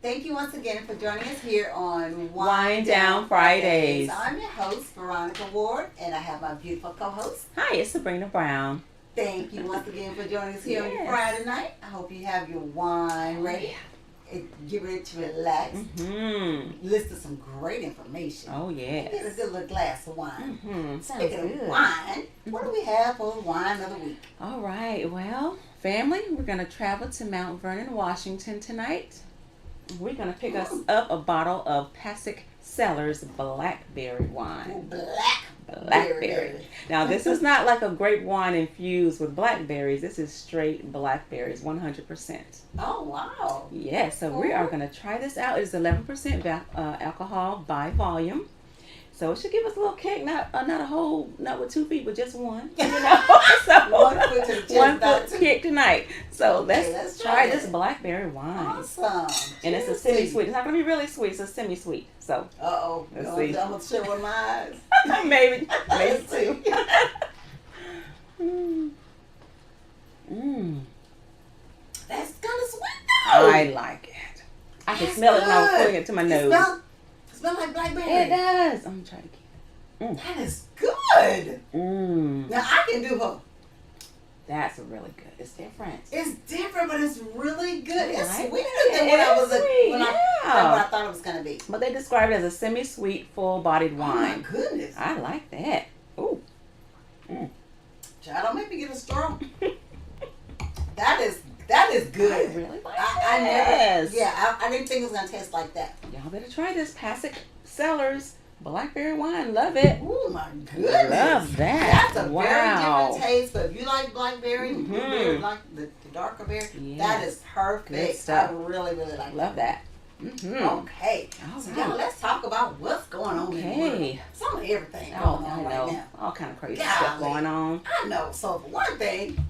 Thank you once again for joining us here on Wine Down Fridays. I'm your host, Veronica Ward, and I have my beautiful co-host. Hi, it's Sybrina Brown. Thank you once again for joining us here on your Yes. Friday night. I hope you have your wine ready. Get ready to relax. Listen to some great information. Oh, yes. Get a good little glass of wine. Sounds Speaking good. of wine, what do we have for the wine of the week? All right. Well, family, we're going to travel to Mount Vernon, Washington tonight. We're going to pick us up a bottle of Passaic Cellars Blackberry wine. Blackberry. Now, this is not like a grape wine infused with blackberries. This is straight blackberries, 100%. Oh, wow. Yes, so we are going to try this out. It's 11% alcohol by volume. So it should give us a little kick, not a whole, not with 2 feet, but just one. You know, so 1 foot to the chest, one not foot two. kick tonight. So Okay, let's try try this it. blackberry wine. Awesome. And it's a semi-sweet. It's not going to be really sweet. It's a semi-sweet. So Uh-oh. Let's I'm see. going to share with my eyes. maybe Let's see. two. Mm. That's kind of sweet, though. I like it. I can That's smell it when I was good. putting it to my It nose. smell like blackberry. It does. I'm trying to keep. That is good. Now, I can do her. That's really good. It's different. It's different, but it's really good. It's Right? sweeter than It what I is was sweet, than yeah. what I thought it was going to be. But they describe it as a semi-sweet, full-bodied Oh, my wine. goodness. I like that. Ooh. Child, don't make me get a straw. That is good. I really like I this. never, yeah, I didn't think it was going to taste like that. Y'all better try this Passaic Cellars Blackberry wine. Love it. Oh my goodness. Love that. That's a Wow. very different taste, but if you like blackberry, and blueberry, like the darker berry, Yes. that is perfect. Good stuff. I really, really like Love that. Okay. All So right. y'all, let's talk about what's going on in the world. Okay. Some of everything going Oh, on I right know. now. All kind of crazy Golly. stuff going on. I know. So for one thing,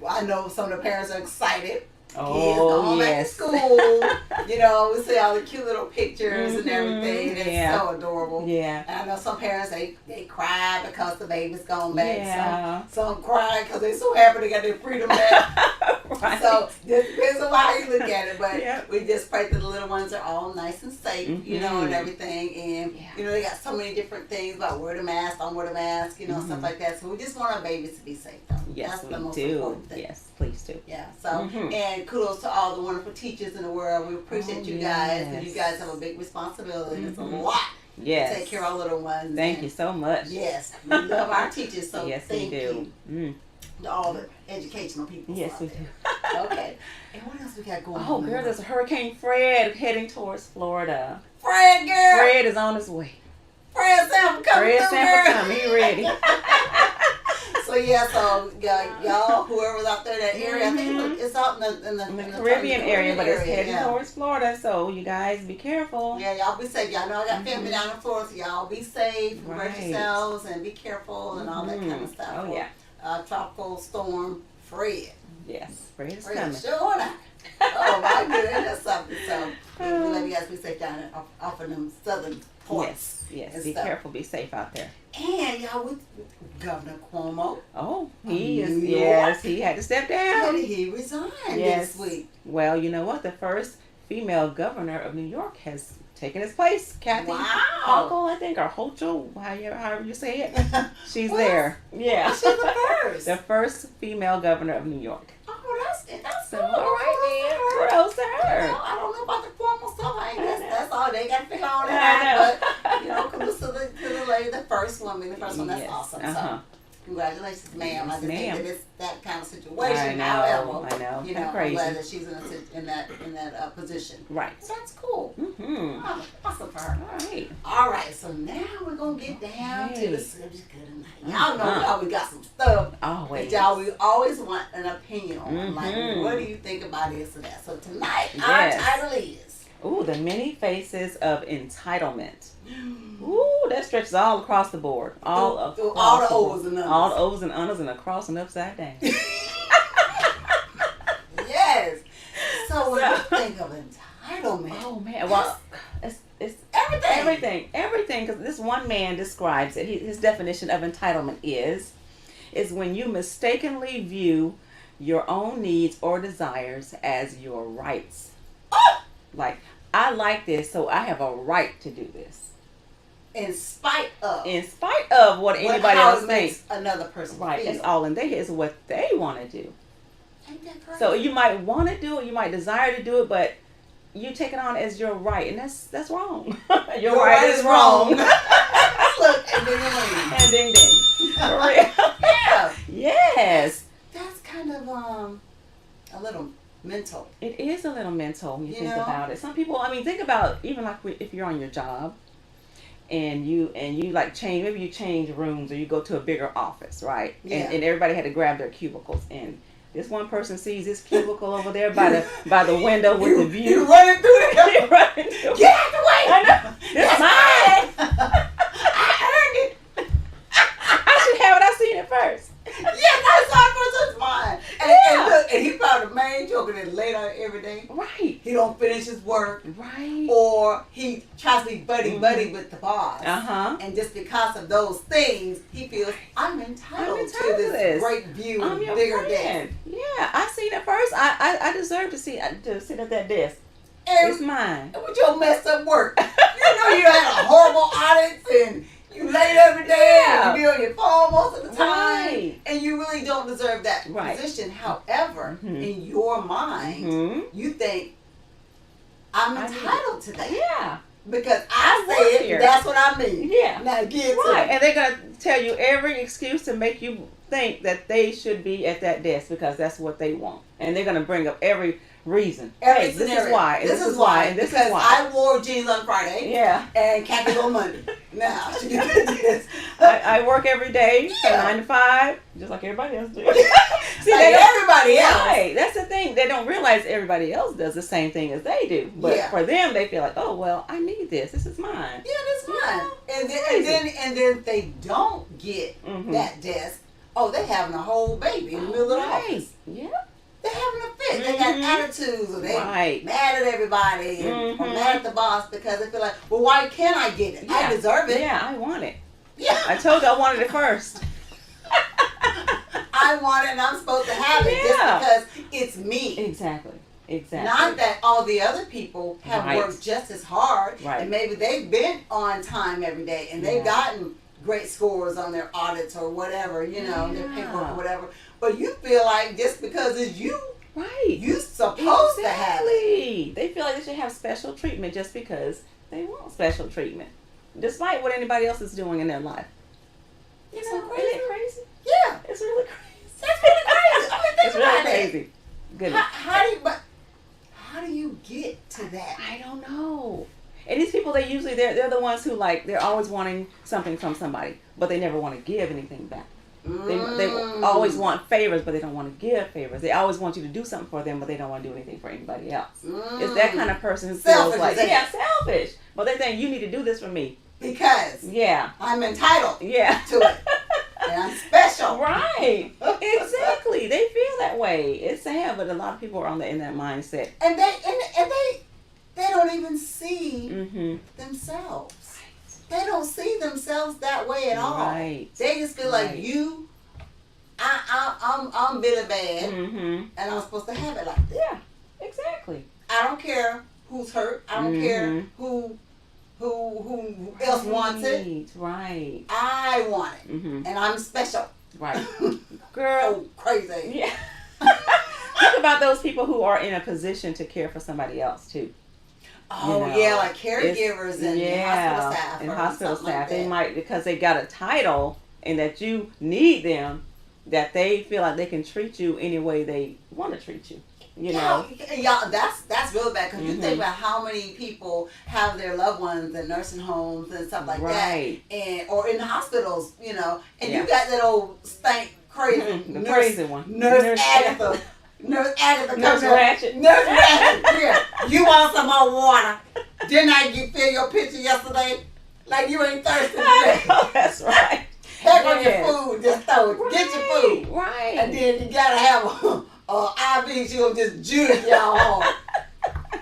I know some of the parents are excited. Kids Oh, going yes. back to school. You know, we see all the cute little pictures and everything. It's Yeah. so adorable. Yeah. And I know some parents, they cry because the baby's gone back. Yeah. Some cry because they're so happy they got their freedom back. Right. So just depends on how you look at it. But Yep. we just pray that the little ones are all nice and safe, you know, and everything. And, Yeah. you know, they got so many different things about wear the mask, don't wear the mask, you know, stuff like that. So we just want our babies to be safe, though. Yes, That's the we most do. important thing. Yes, please do. Yeah, so, and kudos to all the wonderful teachers in the world. We appreciate you guys, and you guys have a big responsibility. It's a lot Yes. to take care of our little ones. Thank and you so much. Yes, we love our teachers, so Yes, we thank do. you to all the educational people. Yes, out we there. do. Okay, and what else we got going on? Oh, in the girl, world? there's Hurricane Fred heading towards Florida. Fred, girl. Fred is on his way. Fred Sanford coming Fred through, Sanford girl. coming. He ready. So yeah, so y'all, whoever's out there in that area, I think it's out in the Caribbean area, but it's area, heading yeah. towards Florida, so you guys be careful. Yeah, y'all be safe. Y'all know I got family down in Florida, so y'all be safe, protect Right. yourselves, and be careful and all that kind of stuff. Oh, yeah. Tropical storm Fred. Yes, Fred is Fred, coming. sure not. Oh my goodness, that's something. So we let you guys be safe down off of them southern ports. Yes, and be stuff. careful, be safe out there. And y'all with Governor Cuomo. Oh, he is. New York. Yes, he had to step down. And he resigned Yes. this week. Well, you know what? The first female governor of New York has taken his place. Kathy Wow. Hochul, I think, or Hochul, however you say it. She's Well, there. Yeah. She's the first. The first female governor of New York. Oh, that's So, cool. all right, then. Kudos Kudos to to her. her. You know, I don't know about the Cuomo stuff. That's all they got to figure out. I That, but you know, kudos to the lady, the first woman, the first one. That's Yes. awesome. Uh-huh. So, congratulations, ma'am. I Yes, just think ma'am. that it's that kind of situation. I know, However, I know. you Kinda know, crazy. I'm glad that she's in that position. Right. So that's cool. Mm-hmm. Awesome for her. All right. All right, so now we're gonna get down to the Okay. subject of the night. Y'all know we always got some stuff. Always. That y'all we always want an opinion on. Like, Mhm. what do you think about this or that? So tonight, Yes. our title is Ooh, the many faces of entitlement. Ooh, that stretches all across the board. All across all the board. O's and U's. All the O's and U's and across and upside down. Yes. So when you think of entitlement, Oh man, well, it's everything. everything. Because this one man describes it. His definition of entitlement is when you mistakenly view your own needs or desires as your rights. Like, I like this, so I have a right to do this. In spite of what anybody else thinks. Another person Right. feel. It's all in their head. It's what they want to do. Ain't that crazy? So you might want to do it, you might desire to do it, but you take it on as your right, and that's wrong. your right is wrong. Look, and then and ding ding. For real. Yeah. Yes. That's kind of a little mental. It is a little mental. You think know? about it. Some people. I mean, think about even like if you're on your job, and you like change. Maybe you change rooms, or you go to a bigger office, right? Yeah. And everybody had to grab their cubicles and. This one person sees this cubicle over there by the window with the view. You running through the Get out the way! I know. This is mine. I earned it. I should have it. I seen it first. Yes, I saw it first. It's mine. And look, and he found the main joke and then late on every day. Right. He don't finish his work. Right. Or he tries to be buddy with the boss. Uh-huh. And just because of those things, he feels I'm entitled to this great view, I'm your bigger friend. desk. Yeah, I seen it first. I deserve to sit at that desk. And it's mine. with your messed up work, you know you had a horrible audits and you late every day and you be on your phone most of the time. Right. And you really don't deserve that position. However, in your mind, you think I'm entitled to that. Yeah. Because I say it, that's what I mean. Yeah. Now get to right. it. And they're going to tell you every excuse to make you think that they should be at that desk because that's what they want. And they're going to bring up every reason. Every hey, scenario. This is why. This is why. And this is why. I wore jeans on Friday. Yeah. And khakis on Monday. Now, I should get this. I work every day from 9 to 5, just like everybody else does. See, like everybody else. Right. That's the thing. They don't realize everybody else does the same thing as they do. But for them, they feel like, oh, well, I need this. This is mine. Yeah, this is mine. And then they don't get that desk. Oh, they having a whole baby in the middle of the office. Yeah. They're having a fit. They got attitudes, or they mad at everybody, or mad at the boss because they feel like, well, why can't I get it? I deserve it. Yeah, I want it. Yeah. I told you I wanted it first. I want it, and I'm supposed to have it just because it's me. Exactly. Not that all the other people have worked just as hard, and maybe they've been on time every day, and they've gotten great scores on their audits or whatever, their paperwork or whatever. But you feel like just because it's you, you supposed to have it. They feel like they should have special treatment just because they want special treatment, despite what anybody else is doing in their life. Isn't it crazy? Yeah, it's really crazy. That's really crazy. I mean, think it's about really it. crazy. Goodness. How do you get to that? I don't know. And these people, they're the ones who they're always wanting something from somebody, but they never want to give anything back. They always want favors, but they don't want to give favors. They always want you to do something for them, but they don't want to do anything for anybody else. It's that kind of person who feels like, selfish. But they think, you need to do this for me. Because I'm entitled to it. And I'm special. Right. Exactly. They feel that way. It's sad, but a lot of people are in that mindset. And they don't even see themselves. They don't see themselves that way at all. Right. They just feel like I'm Billy Bad, and I'm supposed to have it like that. Yeah, exactly. I don't care who's hurt. I don't care who else wants it. Right. I want it, and I'm special. Right. Girl. So crazy. Yeah. Think about those people who are in a position to care for somebody else too. Oh, like caregivers and hospital staff. And hospital staff. Like they might, because they got a title and that you need them, that they feel like they can treat you any way they want to treat you. You know? Yeah, that's really bad because you think about how many people have their loved ones in nursing homes and stuff like that. Or in hospitals, and you got that old stank crazy the crazy one. Nurse Agatha. Nurse Agatha. Nurse Ratchet. Nurse Ratchet. Yeah. You want some more water? Didn't I fill your pitcher yesterday? Like you ain't thirsty today. That's right. Heck on your food. Just throw it. Get your food. Right. And then you gotta have IV. She gonna just juice y'all hard.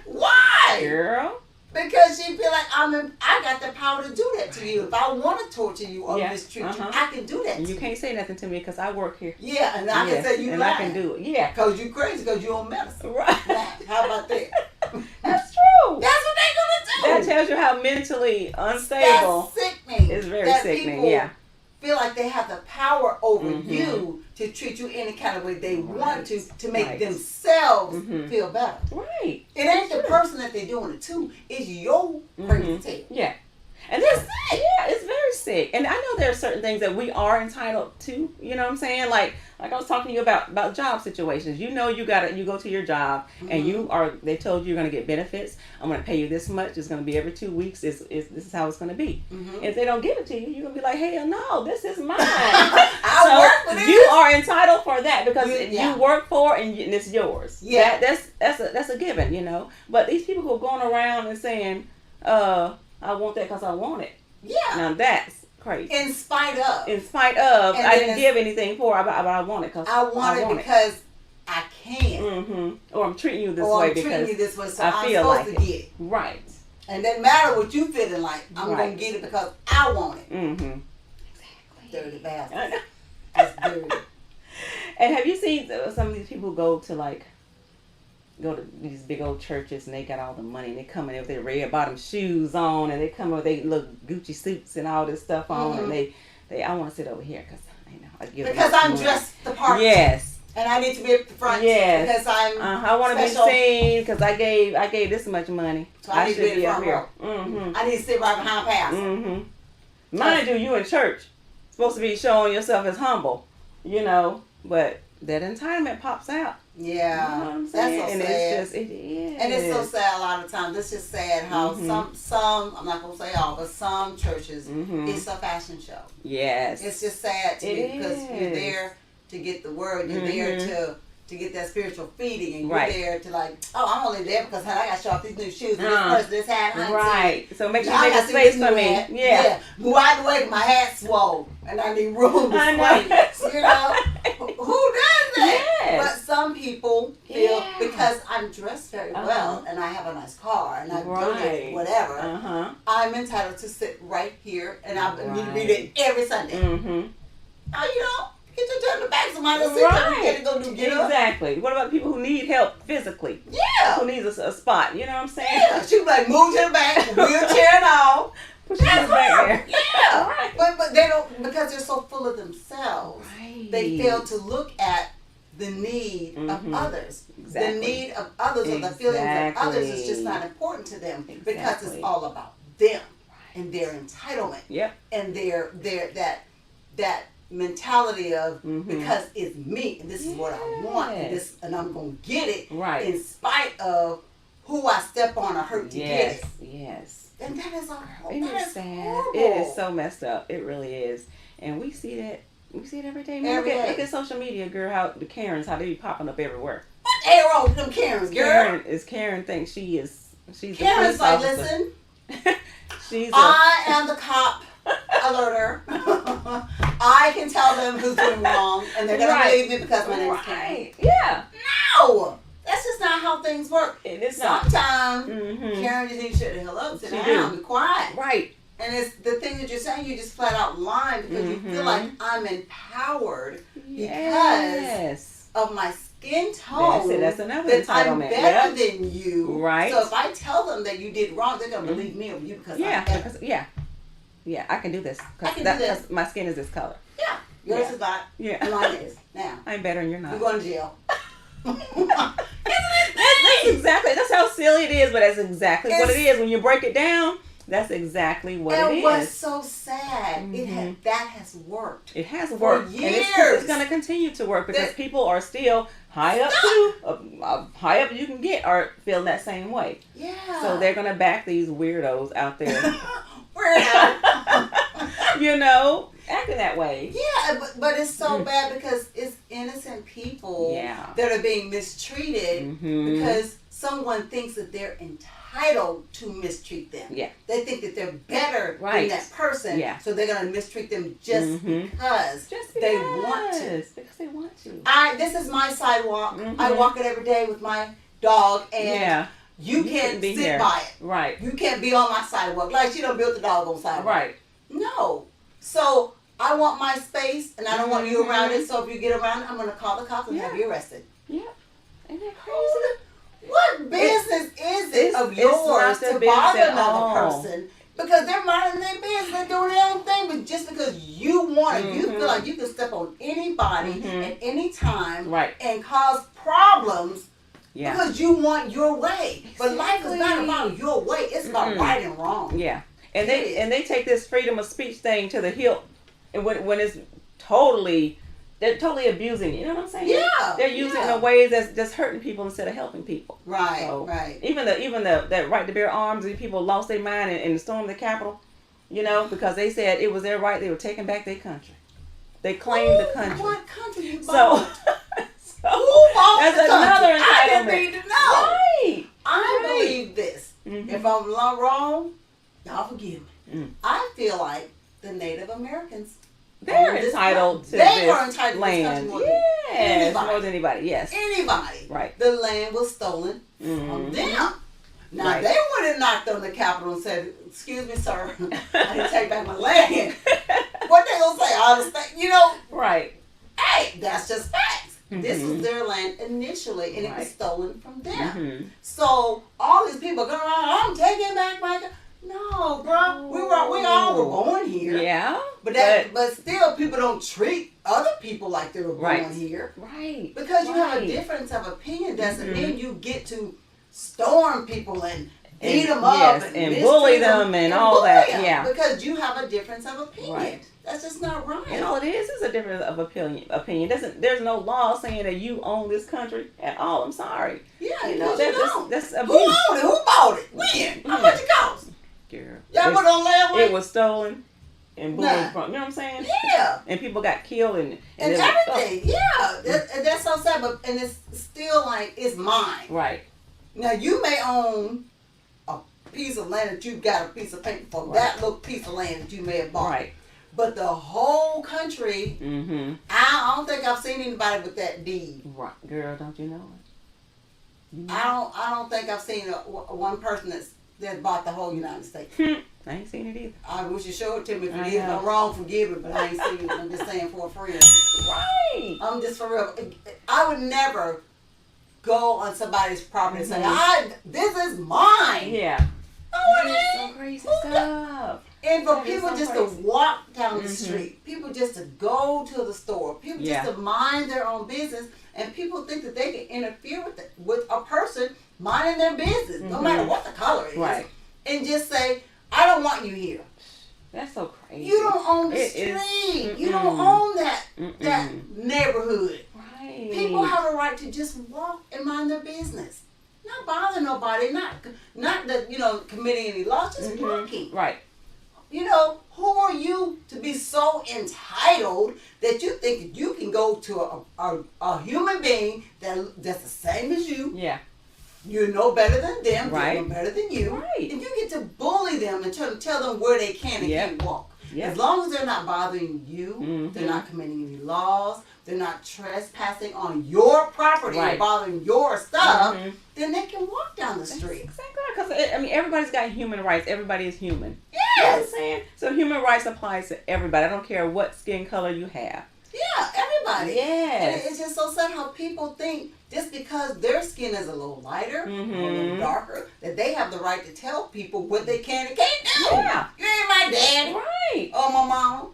Why? Girl. Because she feel like I got the power to do that to you. If I want to torture you or mistreat you, I can do that. And you can't say nothing to me because I work here. Yeah, and I can say you and lying. I can do it. Yeah, because you crazy because you on medicine. Right. Now, how about that? That's true. That's what they tells you how mentally unstable. That's sickening. It's very sickening. Yeah. Feel like they have the power over you to treat you any kind of way they want to make themselves feel better. Right. It ain't the person that they're doing it to. It's your crazy tail. Yeah. And it's very sick. And I know there are certain things that we are entitled to. You know what I'm saying? Like I was talking to you about job situations. You know, you go to your job and they told you you're going to get benefits. I'm going to pay you this much. It's going to be every 2 weeks. This is how it's going to be. If they don't give it to you, you're going to be like, hell no, this is mine. I work for this. You are entitled for that because you work for and it's yours. Yeah. That's a given, you know. But these people who are going around and saying, I want that because I want it. Yeah. Now that's crazy. In spite of. I didn't give anything for it, but I want it because I want it because I can. Or I'm treating you this way because so I feel supposed like to get it. Right. And it doesn't matter what you feeling like. I'm going to get it because I want it. Exactly. Dirty bastard. That's dirty. And have you seen some of these people go to these big old churches and they got all the money and they come in with their red bottom shoes on and they come in with they little Gucci suits and all this stuff on and they I want to sit over here because I give because I'm dressed the part. Yes. And I need to be at the front. Yes. Because I'm I want to be seen because I gave this much money. So I need to be up here. I need to sit right behind Pastor. Mind you in church supposed to be showing yourself as humble, you know, but that entitlement pops out. Yeah, you know what I'm saying? That's so sad. It is. And it's so sad a lot of times. It's just sad how some, I'm not going to say all, but some churches, it's a fashion show. Yes. It's just sad to me because you're there to get the word. You're there to get that spiritual feeding. And you're there to like, I'm only there because I got to show off these new shoes. And this person, this hat. Right. So make sure you make a space for me. Yeah. Move out the way, my hat's swole. And I need room to swing. You know? Who does that? Yes. But some people feel because I'm dressed very well and I have a nice car and I'm doing whatever, I'm entitled to sit right here and I need to read it every Sunday. You know, get your turn in the back, somebody else sit and go do get up. Exactly. What about people who need help physically? Yeah. Who needs a spot? You know what I'm saying? Yeah. She was like, move to the back, wheelchair and all. That's back there. Yeah. Right. But they don't, because they're so full of themselves. Right. They fail to look at the need of others. Exactly. The need of others or the feelings of others is just not important to them because it's all about them and their entitlement. Yep. And their that mentality of because it's me and this is what I want and I'm gonna get it in spite of who I step on or hurt to get it. Yes. And that is horrible. It is so messed up. It really is. And we see that. We see it every day. Man, look at social media, girl. How the Karens, how they be popping up everywhere. What ain't wrong with them Karens, girl? Karen thinks she's Karen's like, listen. I am the cop alerter. I can tell them who's doing wrong, and they're gonna believe me because my name is Karen. Yeah. No. That's just not how things work. It is not. Sometimes Karen just needs to shut the hell up, sit down, be quiet. Right. And it's the thing that you're saying, you just flat out lying because you feel like I'm empowered because of my skin tone. That's another entitlement. I'm better than you. Right. So if I tell them that you did wrong, they're going to believe me over you because I'm better. Yeah, I can do this. Because my skin is this color. Yeah. Yours is not. Yeah. Mine is. Now. I'm better and you're not. You're going to jail. That's how silly it is, but that's exactly what it is. When you break it down, that's exactly what it is. And what's so sad, that has worked. It has worked. For years. And it's going to continue to work because people are still high up you can get are feeling that same way. Yeah. So they're going to back these weirdos out there. You know, acting that way. Yeah, but it's so bad because it's innocent people that are being mistreated because someone thinks that they're entitled to mistreat them. Yeah. They think that they're better than that person. Yeah. So they're going to mistreat them just because they want to. Because they want to. This is my sidewalk. I walk it every day with my dog and you can't sit by it. Right. You can't be on my sidewalk. Like she done built the dog on sidewalk. Right. No. So I want my space and I don't want you around it. So if you get around it, I'm going to call the cops and have you arrested. Yeah. Isn't that crazy? What business is it of yours to bother another person. Because they're minding their business, they're doing their own thing, but just because you want it, you feel like you can step on anybody at any time and cause problems because you want your way. Exactly. But life is not about your way; it's about right and wrong. Yeah, and they take this freedom of speech thing to the hilt, and when it's they're totally abusing it. You know what I'm saying? Yeah. They're using it in ways that's just hurting people instead of helping people. Right. So, right. Even that right to bear arms, and people lost their mind and stormed the Capitol, because they said it was their right. They were taking back their country. They claimed the country. What country you bought? Who bought that's the country? another entitlement. I didn't need to know. Right. I believe this. If I'm wrong, y'all forgive me. I feel like the Native Americans. They're entitled to this land. Yes, more than anybody. Yes. Anybody. Right. The land was stolen from them. Now, they would have knocked on the Capitol and said, "Excuse me, sir, I didn't take back my land." What they gonna say? I understand. Right. Hey, that's just facts. This was their land initially, and it was stolen from them. So all these people going around, I'm taking back my. No, bro. We all were born here. Yeah. But still, people don't treat other people like they were born here. Right. Because you have a difference of opinion doesn't mean you get to storm people and beat them up and bully them and all that. Yeah. Because you have a difference of opinion. Right. That's just not right. And all it is a difference of opinion. There's no law saying that you own this country at all. I'm sorry. Yeah. That's abuse. Who owned it? Who bought it? When? How much it cost? Y'all put on land. It was stolen and bullied from. You know what I'm saying? Yeah. And people got killed and everything. That's so sad. But it's still like it's mine. Right. Now you may own a piece of land that you got a piece of paper for. That little piece of land that you may have bought. Right. But the whole country. I don't think I've seen anybody with that deed. Right, girl. Don't you know it? I don't think I've seen one person that bought the whole United States. I ain't seen it either. I wish you showed it to me. If it is, I'm wrong, forgive me, but I ain't seen it. I'm just saying for a friend. Right. I'm just for real. I would never go on somebody's property and say, this is mine. Yeah. Oh, it is so crazy stuff. And for people just to walk down the street, people just to go to the store, people just to mind their own business, and people think that they can interfere with a person minding their business, no matter what the color is. Right. And just say, I don't want you here. That's so crazy. You don't own the street. You don't own that neighborhood. Right. People have a right to just walk and mind their business. Not bother nobody, not that, committing any laws, just walking. Right. Who are you to be so entitled that you think that you can go to a human being that's the same as you? Yeah. You know better than them. Right. They know better than you. Right. And you get to bully them and tell them where they can and can't walk. Yep. As long as they're not bothering you, they're not committing any laws, they're not trespassing on your property or bothering your stuff, then they can walk down the street. That's exactly right. Because, everybody's got human rights. Everybody is human. Yes. You know what I'm saying? So human rights applies to everybody. I don't care what skin color you have. Yeah, everybody. Yes. And it's just so sad how people think just because their skin is a little lighter or a little darker, that they have the right to tell people what they can and can't do. Yeah. You ain't my daddy. Right. Or my mama.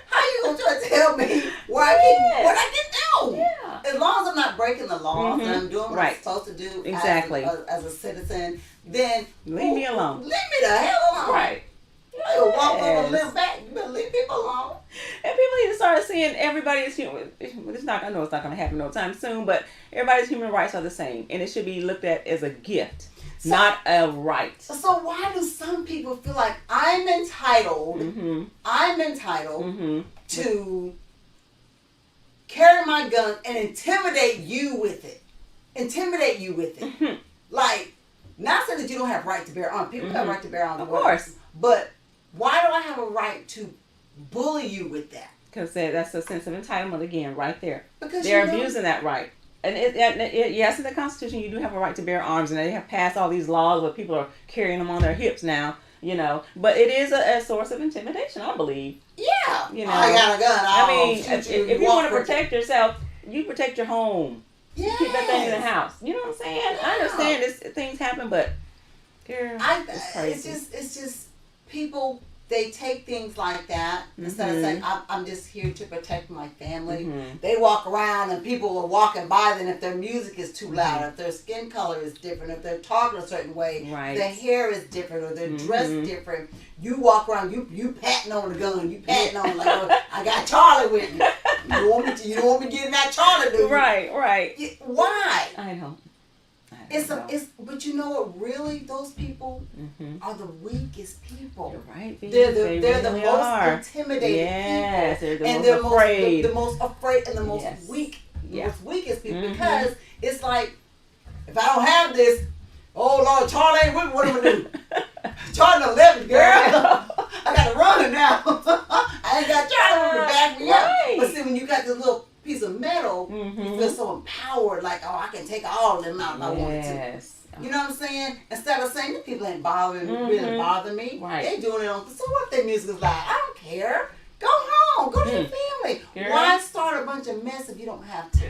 How you gonna try to tell me what I can do? Yeah. As long as I'm not breaking the laws and I'm doing what I'm supposed to do as a citizen, then leave me alone. Leave me the hell alone. Right. You walk over and live back. You better leave people alone. And people need to start seeing everybody is human. I know it's not going to happen no time soon, but everybody's human rights are the same, and it should be looked at as a gift, not a right. So why do some people feel like I'm entitled to carry my gun and intimidate you with it? Like, not saying that you don't have right to bear arms. People have right to bear arms. Of course. But why do I have a right to bully you with that? Because that's a sense of entitlement again, right there. Because they're abusing that right. And yes, in the Constitution, you do have a right to bear arms, and they have passed all these laws where people are carrying them on their hips now. But it is a source of intimidation, I believe. Yeah. I got a gun. If you want to protect yourself, you protect your home. Yeah. Keep that thing in the house. You know what I'm saying? Yeah. I understand things happen, but Girl, it's just people. They take things like that instead of saying, I'm just here to protect my family. They walk around and people are walking by them if their music is too loud, if their skin color is different, if they're talking a certain way, their hair is different, or they're dressed different. You walk around, you patting on the gun, you patting on like, oh, I got Charlie with me. You don't want me getting that Charlie, do you? Right. Why? I know. But you know what? Really, those people are the weakest people. You're right. They're the most intimidated people. They're the most afraid. The most afraid and the most weak, most weakest people. Because it's like, if I don't have this, oh Lord, Charlie ain't with me. What am I gonna do? Charlie done left me, girl. I gotta run now. I ain't got Charlie to back me up. But see, when you got this little piece of metal, you feel so empowered, like, oh, I can take all of them out if I wanted to. You know what I'm saying? Instead of saying, the people ain't really bothering me. They doing it on, so what their music is like? I don't care. Go home. Go to your family. Why start a bunch of mess if you don't have to?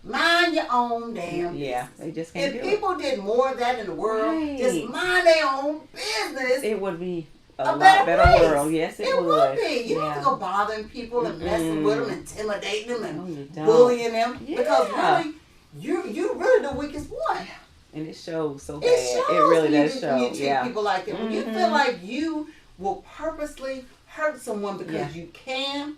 Mind your own damn business. They just can't do it. If people did more of that in the world, just mind their own business, it would be a lot better world. Yes, it would be. You don't have to go bothering people and messing with them, intimidating them, and bullying them. Because really, you're really the weakest one. And it shows so bad. It really does show. When you treat people like that. When you feel like you will purposely hurt someone because you can,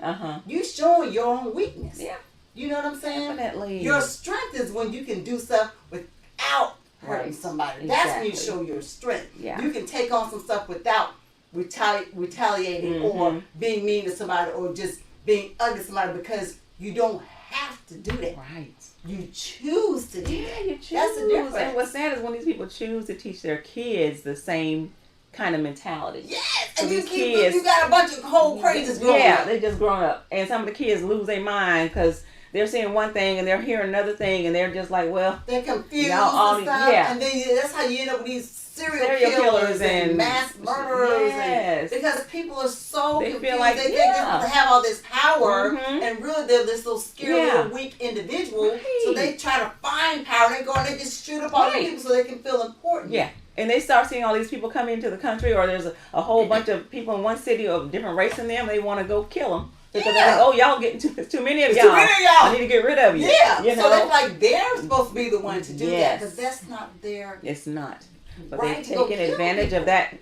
you showing your own weakness. Yeah. You know what I'm saying? Definitely. Your strength is when you can do stuff without hurting somebody. That's when you show your strength. Yeah. You can take on some stuff without retaliating or being mean to somebody or just being ugly to somebody, because you don't have to do that. Right. You choose to do that. You choose. That's the difference. And what's sad is when these people choose to teach their kids the same kind of mentality. Yes. So and these kids, you got a bunch of whole crazies growing up. Yeah, they just growing up. And some of the kids lose their mind because they're seeing one thing and they're hearing another thing, and they're just like, well, they're confused and stuff. And then that's how you end up with these serial killers and mass murderers. Yes. Because people are so confused. Feel like, they have all this power, and really they're this little scary, little weak individual. So they try to find power. They go and they just shoot up all the people so they can feel important. Yeah. And they start seeing all these people come into the country, or there's a whole bunch of people in one city of different race in them. They want to go kill them. Because they're like, oh, y'all getting too many of y'all. I need to get rid of you. Yeah. So they're like, they're supposed to be the one to do that, because that's not their. It's not. But they've taken advantage of that.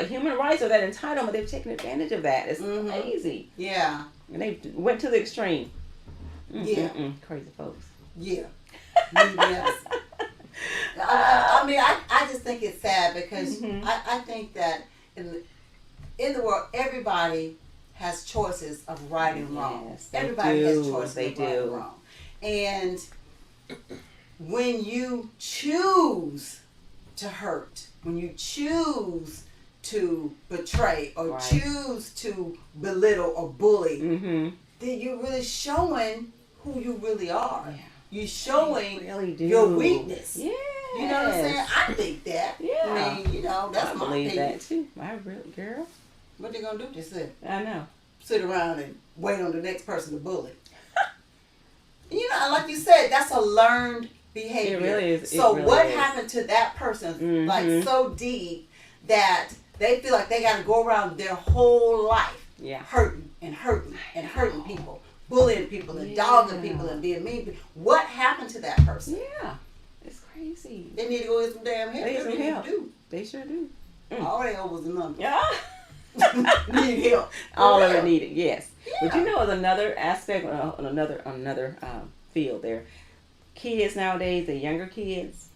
Human rights or that entitlement? They've taken advantage of that. It's crazy. Yeah. And they went to the extreme. Crazy folks. Yeah. Yes. I mean, I just think it's sad because I think that in the world, everybody has choices of right and wrong. Yes, Everybody has choices of right and wrong. And when you choose to hurt, when you choose to betray or choose to belittle or bully, then you're really showing who you really are. Yeah. You're showing your weakness. Yeah. You know what I'm saying? I think that. Yeah. I mean, that's my opinion. I believe that too. My real girl. What they gonna do? Just sit. I know. Sit around and wait on the next person to bully. Like you said, that's a learned behavior. It really is. So what happened to that person, like so deep, that they feel like they got to go around their whole life hurting people, bullying people, and dogging people, and being mean people. What happened to that person? Yeah, it's crazy. They need to go get some damn help. They need some help. They sure do. All they owe was a number. Yeah. Need help. All of it needed, yes. Yeah. But there's another aspect, another field there. Kids nowadays, the younger kids,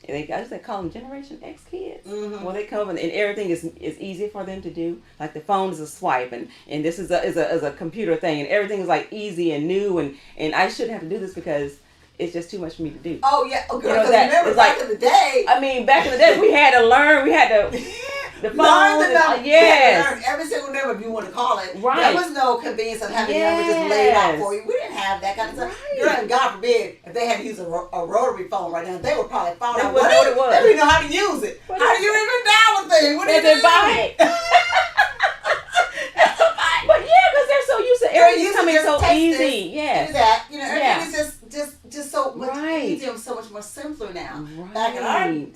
I guess they call them Generation X kids. Well, they come and everything is easy for them to do. Like the phone is a swipe, and this is a computer thing, and everything is like easy and new, and I shouldn't have to do this because it's just too much for me to do. Oh yeah, girl, remember back in the day. I mean, back in the day, we had to learn. We had to. The phone, learn every single number, if you want to call it. Right. There was no convenience of having the number just laid out for you. We didn't have that kind of stuff. Girl, and God forbid, if they had to use a rotary phone right now, they would probably find out what it was. They didn't even know how to use it. How do you even dial a thing? What do you do? Buy it. But because they're so used to everything coming so easy. Yes. Do that. Everything is just so much easier and so much more simpler now. Right.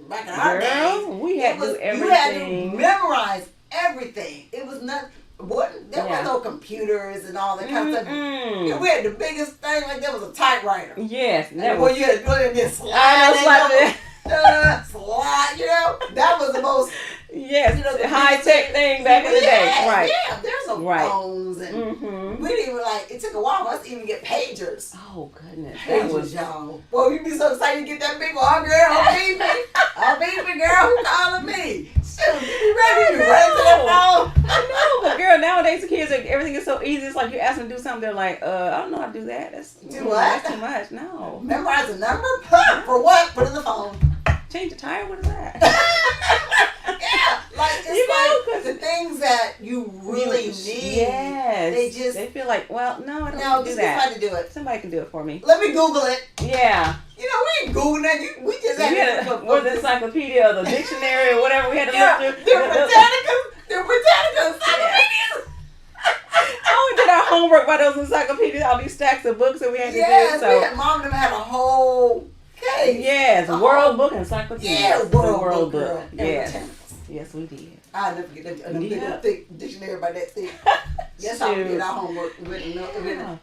Back back in our days. We had to do everything. You had to memorize everything. It was not. There was no computers and all that kind of stuff. Yeah, we had the biggest thing like that was a typewriter. Yes, that was. You had to go in there slide. Slide, that was the most the high tech thing back in the day. Right. Yeah, there's some phones and we didn't even it took a while for us to even get pagers. Oh goodness. Pagers, y'all. Boy, you'd be so excited to get that big one, girl. I'll beat me, girl. Who calling me? Shoot, you ready to run to that phone? I know, but girl, nowadays the kids everything is so easy. It's like you ask them to do something, they're like, I don't know how to do that. That's too much. No. Memorize a number? For what? Put it in the phone. Change the tire? What is that? It's the things that you really need. Yes. They feel like, well, no, I don't know. Do that. Somebody do it. Somebody can do it for me. Let me Google it. Yeah. We ain't Googling that. We just had to look the encyclopedia or the dictionary or whatever we had to look through. They're Britannica encyclopedias. We did our homework by those encyclopedias, all these stacks of books that we had to do. So Mom and them had a whole case. Yes, World Book Encyclopedia. Yeah, World Book. Yes, we did. I'll never forget that. A big thick dictionary by that thick. That's how we did our homework.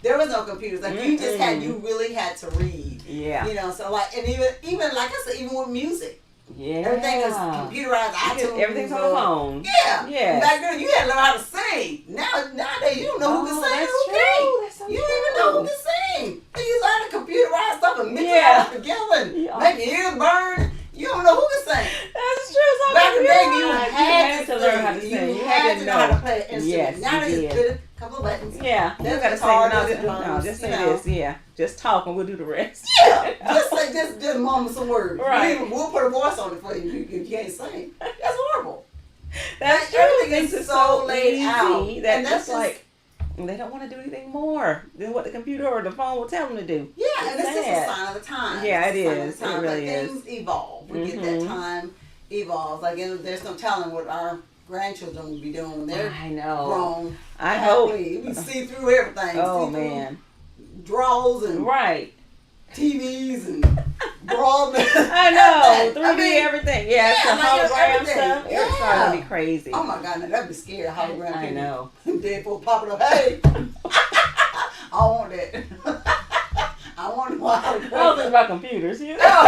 There was no computers. You really had to read. Yeah. So and even like I said, even with music. Yeah. Everything is computerized. iTunes. Everything's on the phone. Yeah. Yeah. Back then, you had to learn how to sing. Nowadays, you don't know who can sing. That's true. That's so you don't even know who can sing. They use all the computerized stuff and mix it all together and make your ears burn. You don't know who can sing. That's true. Back in the day, you had to learn how to sing. You had to know how to play an instrument. Yes, now they just put a couple of buttons. Yeah. You got to say, no, just say this. Yeah. Just talk and we'll do the rest. Yeah. just mumble some words. Right. We'll put a voice on it for you. You can't sing. That's horrible. That's true. Everything is so laid out. That that's like they don't want to do anything more than what the computer or the phone will tell them to do. Yeah, and it's just a sign of the time. Yeah, it is. It really is. Things evolve. We get that time evolves. There's no telling what our grandchildren will be doing when they're grown. I hope. We see through everything. Oh, man. Drawers and TVs and broadband. I know. 3D everything. Yeah, it's the hologram stuff. It's going to be crazy. Oh my God, that'd be scary. Hologram. I know. Deadpool popping up. Hey, I want that. I want my hologram. I don't think about computers. You know.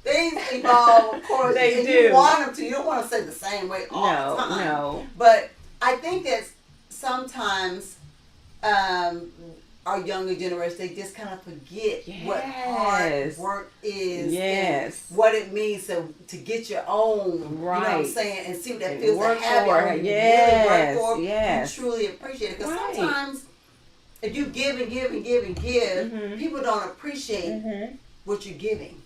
Things evolve, of course. They do. You want them to. You don't want to say the same way all the time. No. But I think that sometimes our younger generation, they just kind of forget what hard work is. Yes. And what it means to get your own. Right. You know what I'm saying? And see what that feels to have it. Yes. Really work for. You truly appreciate it. Because sometimes if you give and give and give and give, people don't appreciate what you're giving.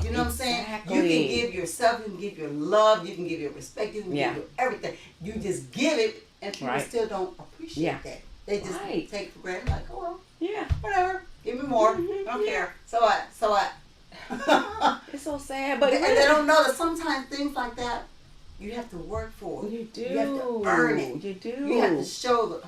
You know what I'm saying? You can give yourself, you can give your love, you can give your respect, you can give your everything. You just give it, and people still don't appreciate that. They just take it for granted, like, oh well, whatever, give me more, I don't care. So what? It's so sad, but and they don't know that sometimes things like that you have to work for. You do. You have to earn it. You do. You have to show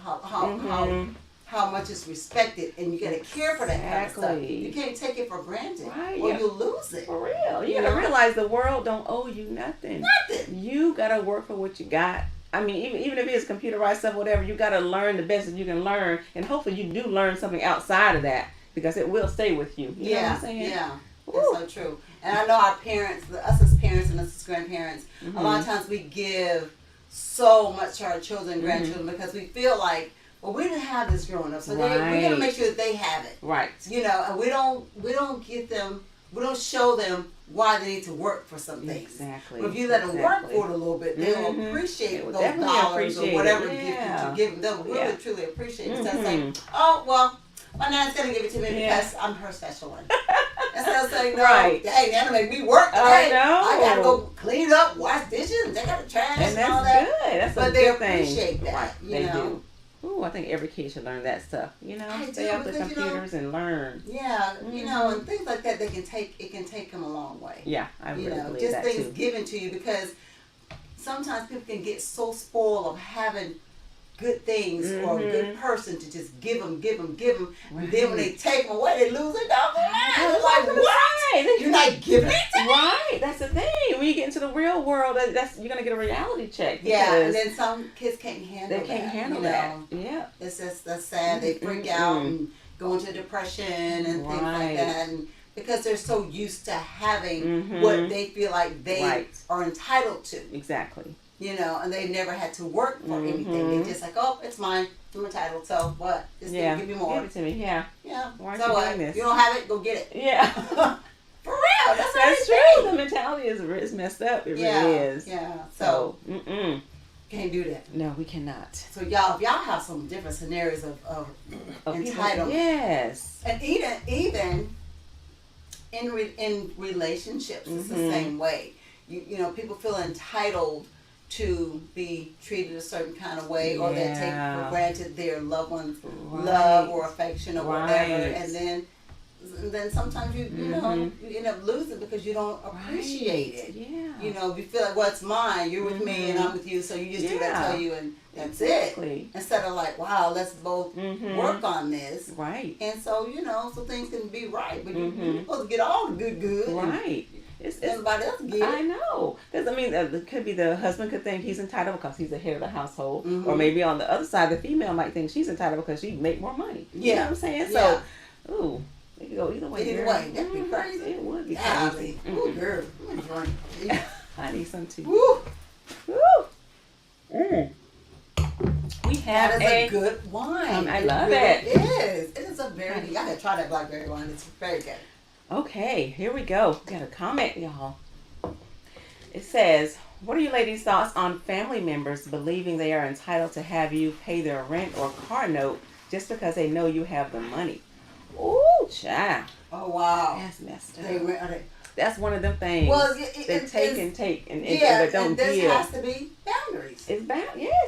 how much it's respected, and you gotta care for that kind of stuff. You can't take it for granted, or you'll lose it. For real, you gotta realize the world don't owe you nothing. You gotta work for what you got. I mean, even if it's computerized stuff, whatever, you gotta learn the best that you can learn, and hopefully you do learn something outside of that because it will stay with you. You know what I'm saying? Yeah, that's so true. And I know our parents, us as parents and us as grandparents, a lot of times we give so much to our children and grandchildren because we feel like, well, we didn't have this growing up, so we gotta make sure that they have it. Right. You know, and we don't get them, we don't show them why they need to work for some things. Exactly. But if you let them work for it a little bit, they'll appreciate those dollars or whatever gift that you give them. They'll really truly appreciate it. Instead of saying, oh, well, my nan's gonna give it to me because I'm her special one. Instead of saying, no, hey, Nana make me work today. I gotta go clean up, wash dishes, and take out the trash and all that. Good. That's but a they good thing. appreciate that. They do. Ooh, I think every kid should learn that stuff. You know, stay off the computers and learn. Yeah, you know, and things like that. It can take them a long way. Yeah, I really believe just that things too. given to you because sometimes people can get so spoiled of having good things for a good person to just give them. Right. And then when they take them away, they lose their doggone mind. They're like, what? You're not giving it to me? Right. That's the thing. When you get into the real world, you're going to get a reality check. Yeah, and then some kids can't handle that. They can't handle that. Yeah. It's just, that's sad. They freak out and go into depression and things like that. And because they're so used to having what they feel like they are entitled to. Exactly. You know, and they've never had to work for anything. They're just like, oh, it's mine. I'm entitled. So what? Just give me more. Give it to me. Yeah. Yeah. Why so what? You don't have it? Go get it. Yeah. For real. That's true. The mentality is messed up. It really is. Yeah. So can't do that. No, we cannot. So y'all, if y'all have some different scenarios of entitlement. Yes. And even in relationships, it's the same way. You know, people feel entitled to be treated a certain kind of way, or they take for granted their loved one's love or affection or whatever, and then sometimes you know you end up losing because you don't appreciate it. Yeah. You know, you feel like, well, it's mine. You're with me and I'm with you, so you just do what I tell you, and that's it. Instead of like, wow, let's both work on this. Right. And so so things can be right, but you're supposed to get all the good. Right. Everybody else get it. I know. I mean, it could be the husband could think he's entitled because he's the head of the household. Or maybe on the other side, the female might think she's entitled because she make more money. You know what I'm saying? So, it could go either way. Either way. That'd be crazy. It would be crazy. Ooh, girl. I'm gonna drink. I need some too. Woo. Woo. We have a good wine. I love it. It is. It is a very good. I gotta try that blackberry wine. It's very good. Okay, here we go. We got a comment, y'all. It says, what are you ladies' thoughts on family members believing they are entitled to have you pay their rent or car note just because they know you have the money? Ooh, child. Oh, wow. That's messed up. That's one of them things. Well, they take and but don't give. There has to be boundaries. Yes,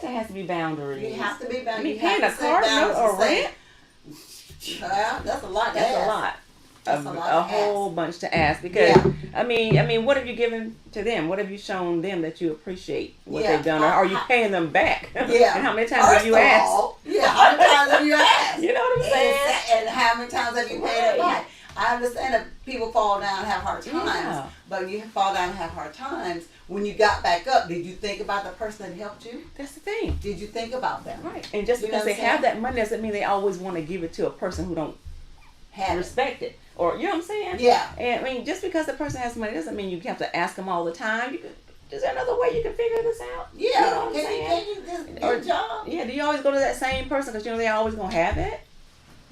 there has to be boundaries. It has to be boundaries. I mean, paying a car note or rent? That's a lot. That's a lot. A whole bunch to ask because I mean, what have you given to them? What have you shown them that you appreciate what they've done, or are you paying them back? Yeah. And how many times have you asked? How many times have you asked? You know what I'm saying? And how many times have you paid it back? I understand that people fall down and have hard times, but you fall down and have hard times. When you got back up, did you think about the person that helped you? That's the thing. Did you think about them? Right. And just because they have that money doesn't mean they always want to give it to a person who don't respect it. Or, you know what I'm saying? Yeah. And I mean, just because the person has money doesn't mean you have to ask them all the time. Is there another way you can figure this out? Yeah. You know what I'm saying? Can you just do a job? Yeah. Do you always go to that same person because they're always going to have it?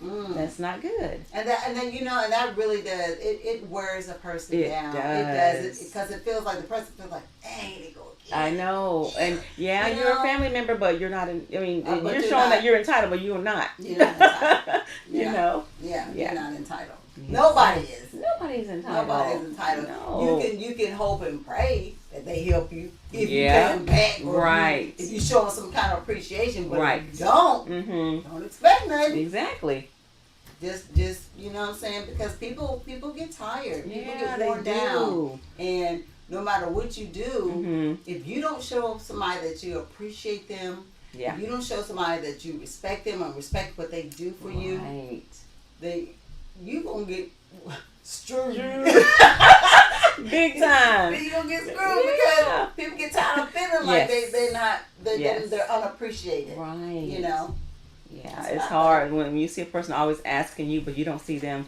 That's not good. And that really does. It wears a person down. Does. It does. Because it feels like the person feels like, dang, they go again. I know. And you're a family member, but you're not. You're showing that you're entitled, but you're not. You're not entitled. You know. Yeah. You're not entitled. Nobody is. Nobody's entitled. Nobody's entitled. No. You can hope and pray that they help you if you pay them back, or if you show them some kind of appreciation. But if you don't expect nothing. Exactly. Just you know what I'm saying, because people get tired. People get worn down, and no matter what you do, if you don't show somebody that you appreciate them, if you don't show somebody that you respect them and respect what they do for you, you gonna get screwed. Big time. You gonna get screwed because people get tired of feeling like they're unappreciated. Right. You know. Yeah, it's hard when you see a person always asking you, but you don't see them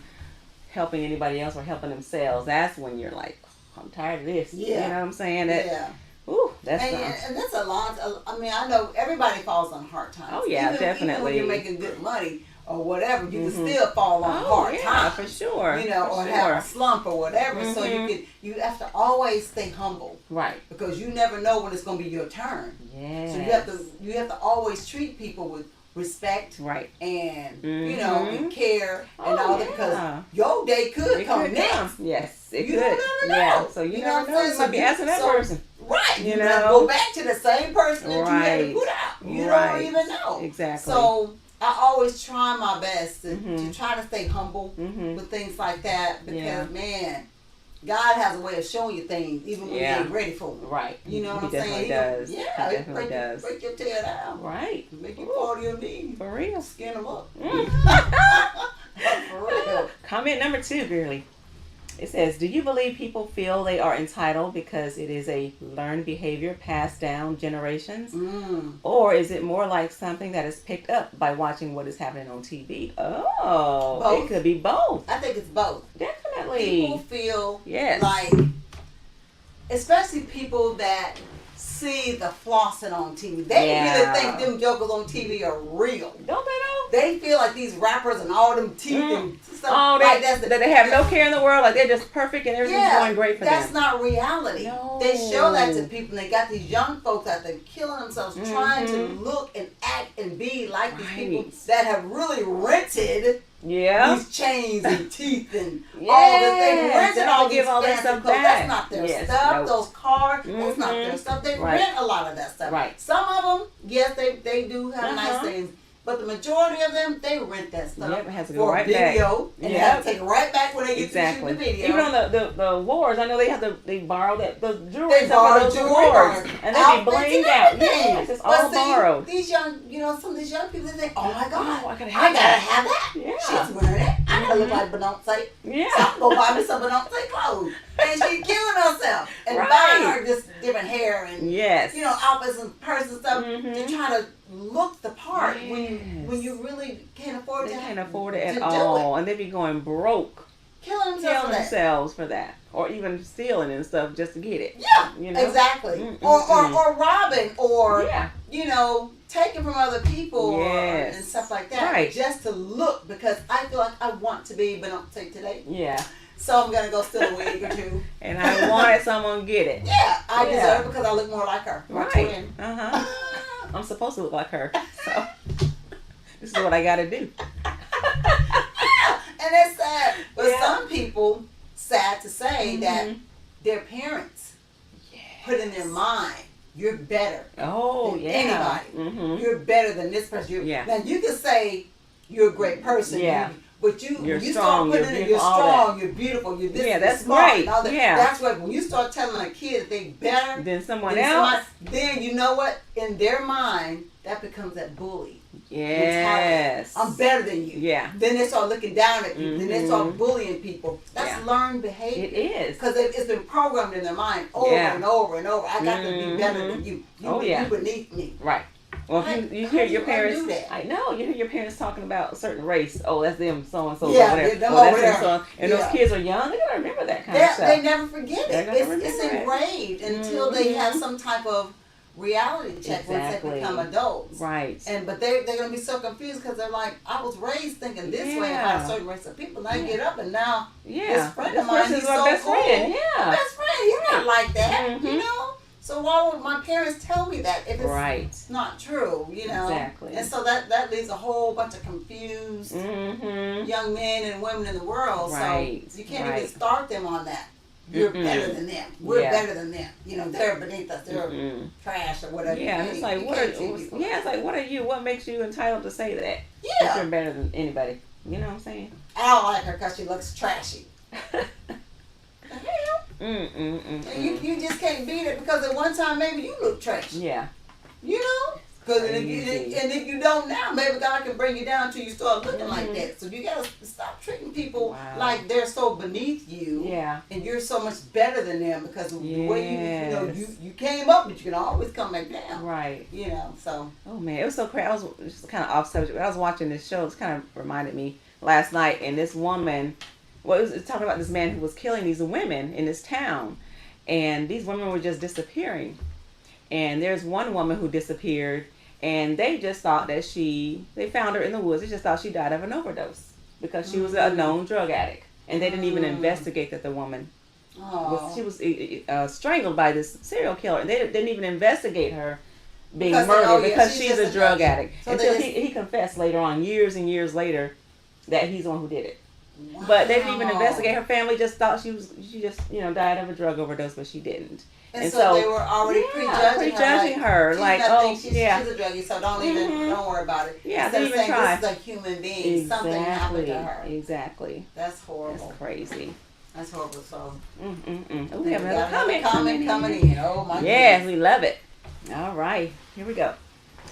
helping anybody else or helping themselves. That's when you're like, I'm tired of this. Yeah. You know what I'm saying? Ooh, that's and that's a lot. I mean, I know everybody falls on hard times. Oh yeah, definitely. Even when you're making good money or whatever, you can still fall on hard times. For sure. You know, or have a slump or whatever. So you have to always stay humble. Right. Because you never know when it's going to be your turn. Yeah. So you have to always treat people with respect, and and care and all that, because your day could come next. Yes, it you could. Don't never know. Yeah, so you never know. You might be asking that person. Right. You know, go back to the same person that you had to put out. You don't even know. Exactly. So I always try my best to try to stay humble with things like that, because man, God has a way of showing you things even when you ain't ready for them. Right. You know what He I'm saying? Does. He definitely does. Break your tail down. Right. Make you fall to your knees. For real. Skin them up. For real. Comment number 2, Girly. It says, do you believe people feel they are entitled because it is a learned behavior passed down generations? Or is it more like something that is picked up by watching what is happening on TV? Oh, both. It could be both. I think it's both. Definitely. People feel like, especially people that see the flossing on TV. They really think them jokers on TV are real. Don't they know? They feel like these rappers and all them teeth and stuff like that they have no care in the world, like they're just perfect and everything's going great for them. That's not reality. No. They show that to people, and they got these young folks out there killing themselves trying to look and act and be like these people that have really rented these chains and teeth and all this. They rented all these fancy clothes. That's not their stuff. Those cars, that's not their stuff. They rent a lot of that stuff. Right. Some of them, yes, they do have nice things. But the majority of them, they rent that stuff it has to go for right video, back. And they have to take it right back when they get to shoot the video. Even on the wars, I know they borrow the jewelry. They borrow jewelry, wars, and they be blinged out. Yes, it's all borrowed. These young, some of these young people, they think, oh my God, I gotta have that. Yeah. She's wearing it. I gotta look like Beyonce. Yeah. So I'm gonna buy me some Beyonce clothes. And she's killing herself and buying her just different hair and outfits and purses and stuff to try to look the part when you really can't afford They can't afford it at all, and they be going broke, killing themselves for that, or even stealing and stuff just to get it. Yeah, exactly. Or robbing, or taking from other people and stuff like that, just to look, because I feel like I want to be Beyonce today. Yeah. So I'm gonna go steal a wig or two. And I wanted someone to get it. Yeah, I deserve it because I look more like her. My twin. I'm supposed to look like her, so this is what I gotta do. And it's sad, but some people, sad to say, that their parents put in their mind, you're better than anybody. You're better than this person. Now you can say you're a great person. But you're you strong, start putting you're strong, you're beautiful, you're this, that's smart, great. That. That's what, when you start telling a kid that they're better than someone else, then you know what? In their mind, that becomes that bully. Yes. Mentality. I'm better than you. Yeah. Then they start looking down at people. Then they start bullying people. That's learned behavior. It is. Because it's been programmed in their mind over and over and over. I got to be better than you. You beneath me. Right. Well, if you hear your parents, I know, you hear your parents talking about a certain race. Oh, that's them, so and so. Yeah, that's them so. And those kids are young. They gotta remember that kind of stuff. They never forget it. It's engraved until they have some type of reality check once they become adults. Right. But they're gonna be so confused because they're like, I was raised thinking this way about a certain race of people. Now I get up and now this friend of mine, he's so best cool. friend. Yeah. Best friend. He's not like that. You know. So why would my parents tell me that if it's not true, Exactly. And so that leaves a whole bunch of confused young men and women in the world. Right. So you can't even start them on that. You're better than them. We're better than them. They're beneath us. They're trash or whatever. Yeah, it's like what are you? What makes you entitled to say that? Yeah. That you're better than anybody. You know what I'm saying? I don't like her because she looks trashy. And you just can't beat it because at one time maybe you look trash. Yeah. Because if you don't now, maybe God can bring you down till you start looking like that. So you gotta stop treating people like they're so beneath you. Yeah. And you're so much better than them because of the way you came up, but you can always come back down. Right. So. Oh man, it was so crazy. I was just kind of off subject, but I was watching this show. It's kind of reminded me last night, and this woman. Well, it was talking about this man who was killing these women in this town. And these women were just disappearing. And there's one woman who disappeared. And they just thought that they found her in the woods. They just thought she died of an overdose. Because she was a known drug addict. And they didn't even investigate that the woman she was strangled by this serial killer. And they didn't even investigate her being murdered because she's a drug addict. So until he confessed later on, years and years later, that he's the one who did it. Wow. But they didn't even investigate. Her family just thought she just died of a drug overdose, but she didn't. And so they were already prejudging her. Like, she's a druggie, so don't worry about it. Yeah, they even try. This is a human being. Something happened to her. Exactly. That's horrible. That's crazy. That's horrible. So. Oh, we have another comment coming in. Oh my goodness. Yes, we love it. All right, here we go.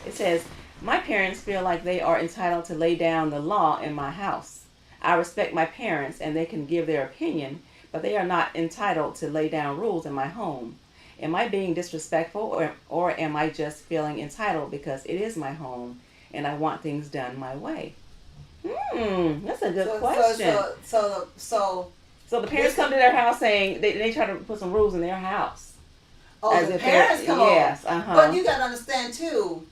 It says, my parents feel like they are entitled to lay down the law in my house. I respect my parents and they can give their opinion, but they are not entitled to lay down rules in my home. Am I being disrespectful or am I just feeling entitled because it is my home and I want things done my way? That's a good question. So the parents come to their house saying they try to put some rules in their house. Oh, the parents come over. Yes, But you got to understand too,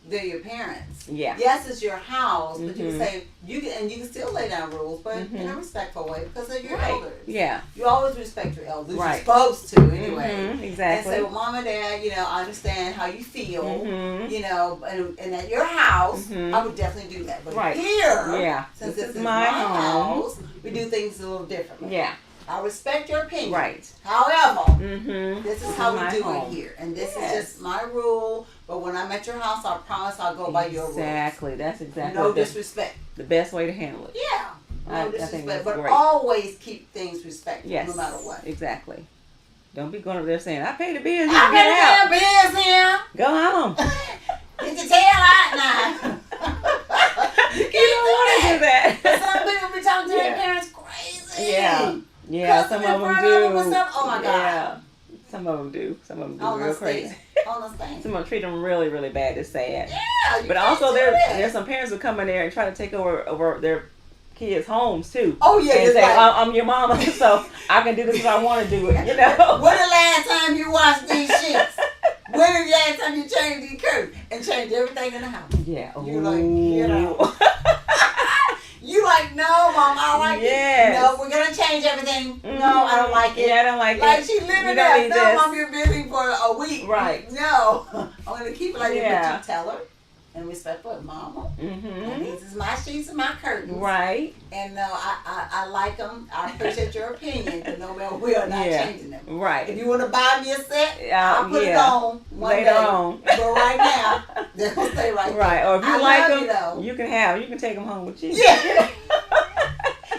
they're your parents. Yeah. Yes, it's your house, but you can say you can still lay down rules, but in a respectful way because they're your elders. Yeah. You always respect your elders. You're supposed to anyway. Exactly. And say, well, Mom and Dad, I understand how you feel. And at your house, I would definitely do that. But here, since this is my house, we do things a little differently. Yeah. I respect your opinion. Right. However, this is how we do it here. And this is just my rule. But when I'm at your house, I promise I'll go by your rules. Exactly. That's exactly. No disrespect. The best way to handle it. Yeah. No disrespect. I think that's but great. always keep things respectful, yes, no matter what. Exactly. Don't be going over there saying, I paid the bills. I paid the bills here. Go home. Get your tail out now. You don't want to do that. Some people be talking to their parents crazy. Yeah. Yeah, some of them do. Oh my God. Yeah. Some of them do. Some of them do real crazy. Some of them treat them really, really bad. It's sad. Yeah. But also there's some parents who come in there and try to take over their kids' homes too. Oh yeah. And say, I'm your mama, so I can do this if I want to do it. You know. When the last time you washed these sheets? When the last time you changed these curtains and changed everything in the house? Yeah. You're like, get out. You like, no, Mom, I don't like it. No, we're going to change everything. No, I don't like it. Yeah, I don't like it. Like, she living there. No, Mom, you're busy for a week. Right. No. I'm going to keep it like that. But you tell her and respectful, Mama. And these is my sheets and my curtains. Right. And I like them. I appreciate your opinion, but no matter, we are not changing them. Right. If you want to buy me a set, I'll put it on later day. On. But right now, they're going to stay right there. Right. Or if you like them, you can take them home with you. Yeah.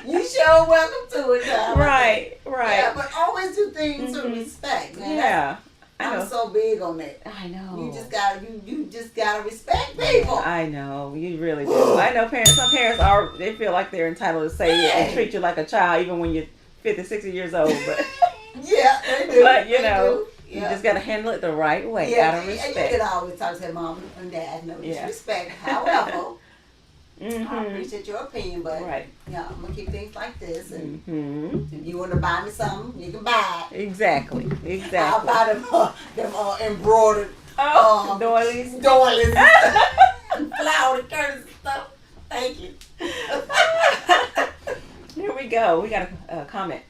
You sure welcome to it now. Right. Yeah, but always do things with respect, man. Yeah. I'm so big on that. I know. You just gotta respect people. I know. You really do. I know some parents they feel like they're entitled to say it and treat you like a child even when you're 50, 60 years old. But yeah, they do. But you just gotta handle it the right way. Yeah, out of respect. And you can always talk to Mom and Dad, no disrespect. However, I appreciate your opinion, but I'm gonna keep things like this. And if you want to buy me something, you can buy it. Exactly. I'll buy them embroidered doilies, and flowered curtains and stuff. Thank you. Here we go. We got a comment.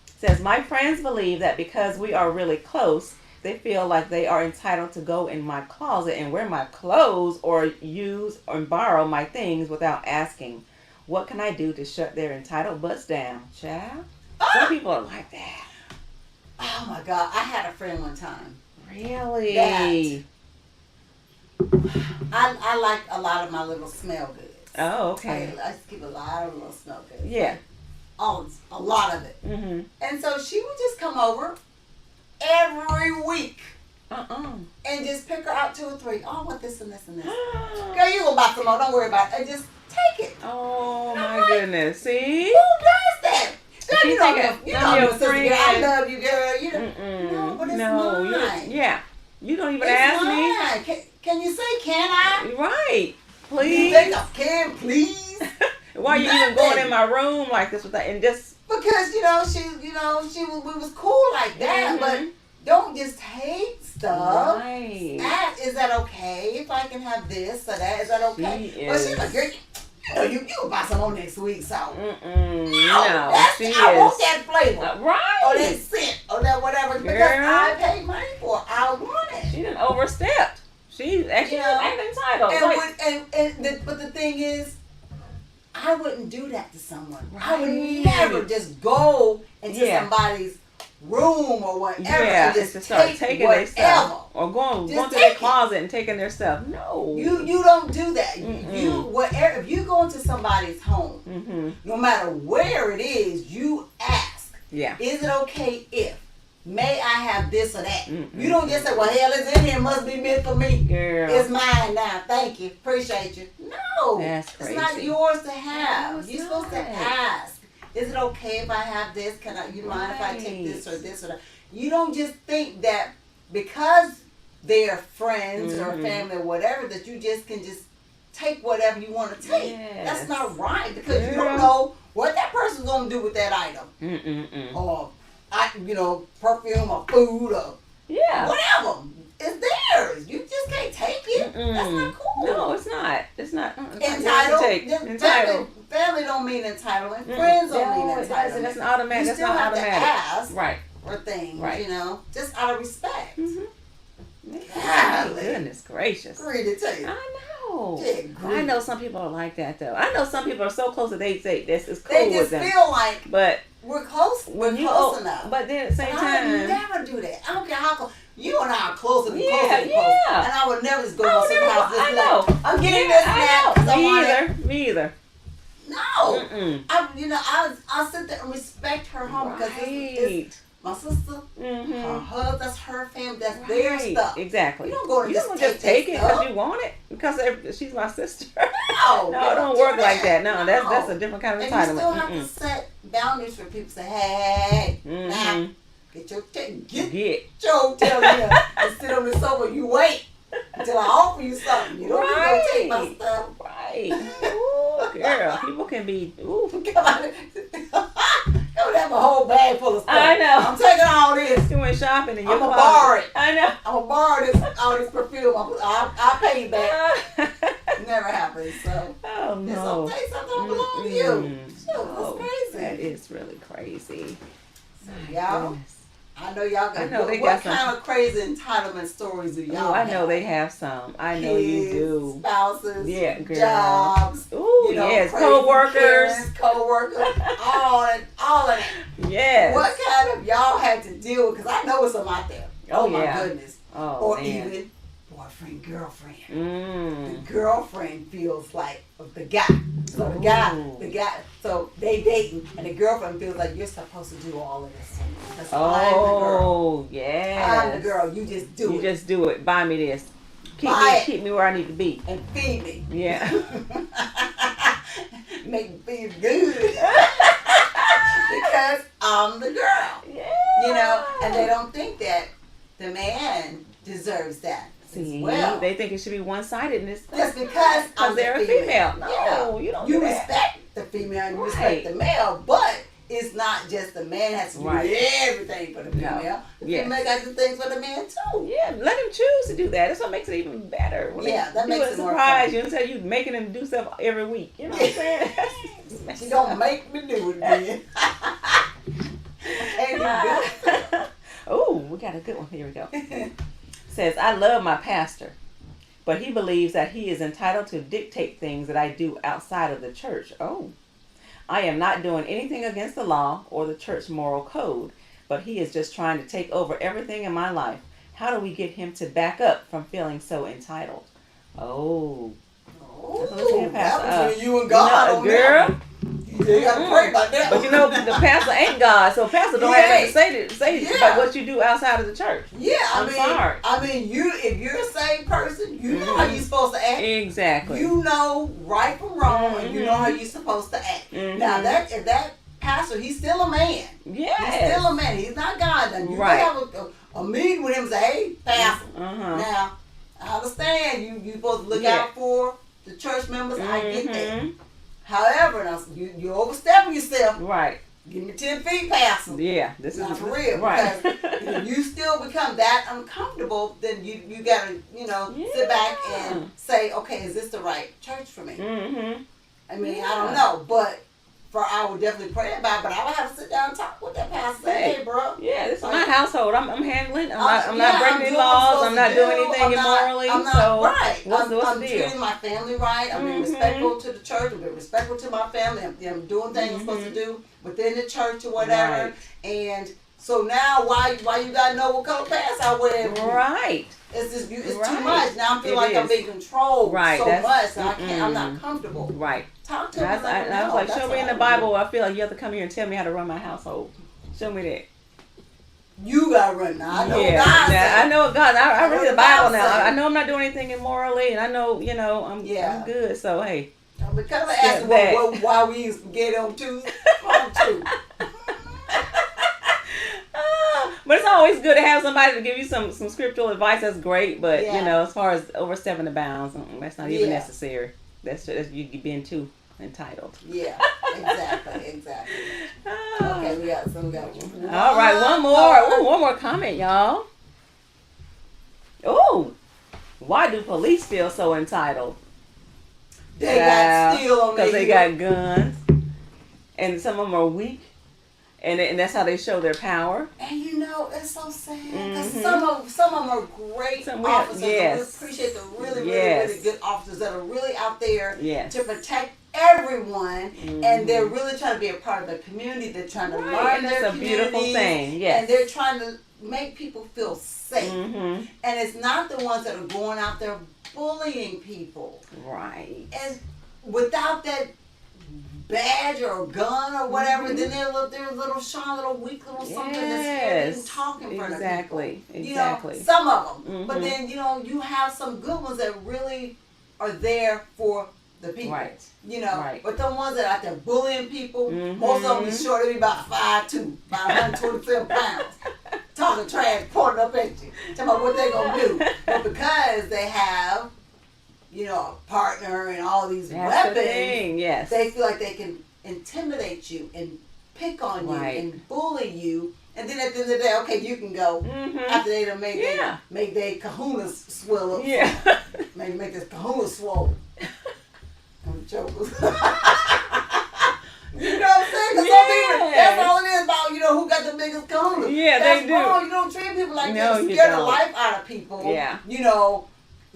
It says, my friends believe that because we are really close, they feel like they are entitled to go in my closet and wear my clothes or use or borrow my things without asking. What can I do to shut their entitled butts down, child? Some people are like that. Oh my God. I had a friend one time. Really? I like a lot of my little smell goods. Oh, okay. I just keep a lot of little smell goods. Yeah. A lot of it. And so she would just come over every week. And just pick her out 2 or 3. Oh, I want this and this and this. Girl, you gonna buy some more. Don't worry about it. And just take it. Oh, my goodness. See? Who does that? Girl, you know your friend. I love you, girl. No, but it's mine. You don't even ask me. Can you say, can I? Right. Please. You think I can, please? Why are you even going in my room like this with that and just... Because, we was cool like that, but don't just take stuff. Right. Is that okay if I can have this or that? Is that okay? But she's like, girl, you can buy some more next week, so. I want that flavor. Right. Or that scent or that whatever. Girl. Because I paid money for it. I want it. She done overstepped. She's actually acting entitled. But the thing is, I wouldn't do that to someone. Right. I would never just go into somebody's room or whatever and just start taking their stuff. Or going to their closet and taking their stuff. No. You don't do that. If you go into somebody's home, no matter where it is, you ask Yeah. Is it okay if? May I have this or that? You don't just say, well, hell, it's in here. It must be meant for me. Girl. It's mine now. Thank you. Appreciate you. No. That's crazy. It's not yours to have. No, You're supposed to ask. Is it okay if I have this? Can I? You mind if I take this or that? You don't just think that because they're friends or family or whatever that you just can just take whatever you want to take. Yes. That's not right because you don't know what that person's going to do with that item. Or, perfume or food or whatever. It's theirs. You just can't take it. That's not cool. No, it's not. It's not. Entitled. Family don't mean entitlement. Friends don't mean entitlement. That's an automatic. You still have to ask right. for things, right. just out of respect. Oh, goodness gracious. Read it to you. I know. I know some people are like that though. I know some people are so close that they say this is cool with them. They just feel like but we're close. We're close enough. But then at the same time, I would never do that. I don't care how close. You and I are closer than close. Yeah. And I would never just go to some house. I know. I'm getting this now. Me either. No. I sit there and respect her home because it's my sister, her husband, that's her family, that's their stuff. Exactly. You don't go and just take it because you want it because she's my sister. No, it don't work like that. No, that's a different kind of entitlement. And you still have to set boundaries for people. Say, hey, now get your hotel here and sit on the sofa. You wait until I offer you something. You don't go take my stuff. Right. Ooh, girl, people can be. Ooh. Come on. I would have a whole bag full of stuff. I know. I'm taking all this. You went shopping and you're going to borrow it. I know. I'm going to borrow all this perfume. I'll pay you back. Never happens. So. Oh, no. Some things don't belong to you. It's crazy. That is really crazy. Y'all, I know y'all got. I know what kind of crazy entitlement stories do y'all have? I know they have some. I know you do. Spouses. Yeah, girl. Jobs. Ooh, yes. Co-workers. All of that. Yes. What kind of y'all had to deal with? Because I know it's some out there. Oh my goodness. Oh, or man. Even boyfriend, girlfriend. The girlfriend feels like the guy. So the guy. So they dating, and the girlfriend feels like you're supposed to do all of this. That's I'm the girl. Yes. I'm the girl. You just do it. You just do it. Buy me this. Keep me where I need to be. And feed me. Yeah. Make me feel good. Because I'm the girl. Yeah. And they don't think that the man deserves that. See, well, they think it should be one-sided in this. Just because I'm they're a female. No, you don't. You respect the female and you respect the male, but it's not just the man has to do everything for the female. The female got to do things for the man too. Yeah, let him choose to do that. That's what makes it even better. When that makes it more surprise you instead of you making him do stuff every week. You know what I'm saying? She don't make me do it then. And you do it. Oh, we got a good one. Here we go. Says, I love my pastor, but he believes that he is entitled to dictate things that I do outside of the church. Oh, I am not doing anything against the law or the church moral code, but he is just trying to take over everything in my life. How do we get him to back up from feeling so entitled? Oh, that was you and God, girl. You gotta pray about that. But the pastor ain't God, so pastor don't have anything to say about what you do outside of the church. Yeah, sorry. If you're a saved person, you know how you're supposed to act. Exactly. You know right from wrong, and you know how you're supposed to act. Now if that pastor, he's still a man. Yes. He's still a man. He's not God. And you can have a meeting with him and say, hey, pastor. Now, I understand you're supposed to look out for the church members. I get that. However, now, you're overstepping yourself. Right. Give me 10 feet, pastor. Yeah, this is for real. Right. Because if you still become that uncomfortable, then you gotta sit back and say, okay, is this the right church for me? I mean, I don't know, but I would definitely pray about it, but I would have to sit down and talk with that pastor. Hey, bro. Yeah, this is my household. I'm handling. I'm not breaking any laws. I'm not doing anything immorally. I'm not, so right. what's the I'm deal? treating my family right. I'm being respectful to the church. I'm being respectful to my family. I'm doing things I'm supposed to do within the church or whatever. Right. And so now, why you gotta know what color pants I wear? Right. It's too much. Now I feel like I'm being controlled so much. And I'm not comfortable. Right. Talk to me. I was like, show me in the Bible. I feel like you have to come here and tell me how to run my household. Show me that. You gotta run now. I know God. I know God. I read the Bible now. Say. I know I'm not doing anything immorally, and I know, I'm good. So hey. Because I asked why we eat spaghetti on Tuesday. On Tuesday. But it's always good to have somebody to give you some scriptural advice. That's great. But as far as overstepping the bounds, that's not even necessary. That's you being too entitled. Yeah, exactly. Okay, we got one. All right, one more. Ooh, one more comment, y'all. Ooh, why do police feel so entitled? They got steel on because they got guns, and some of them are weak, and that's how they show their power. And it's so sad because some of them are great officers. Yes. We appreciate the really good officers that are really out there to protect everyone, and they're really trying to be a part of the community. They're trying to learn their community. That's a beautiful thing. Yes, and they're trying to make people feel safe. And it's not the ones that are going out there bullying people. Right. And without that badge or gun or whatever, then they're a little shy, little weak, little something that's scared even talking in front of people. Exactly. Some of them. But then, you have some good ones that really are there for the people. Right. But the ones that are out there bullying people, most of them be short, they be about 5'2", about 127 pounds. Talking trash, pointing up at you, talking about what they gonna do. But because they have, a partner and all these weapons, they feel like they can intimidate you and pick on you and bully you. And then at the end of the day, okay, you can go after they done make their kahunas swell up. Yeah. Maybe make this kahuna swole. I'm joking. You know what I'm saying? Because some people, that's all it is about, who got the biggest kahuna. Yeah, that's they do. Wrong. You don't treat people like that. You scare the life out of people. Yeah.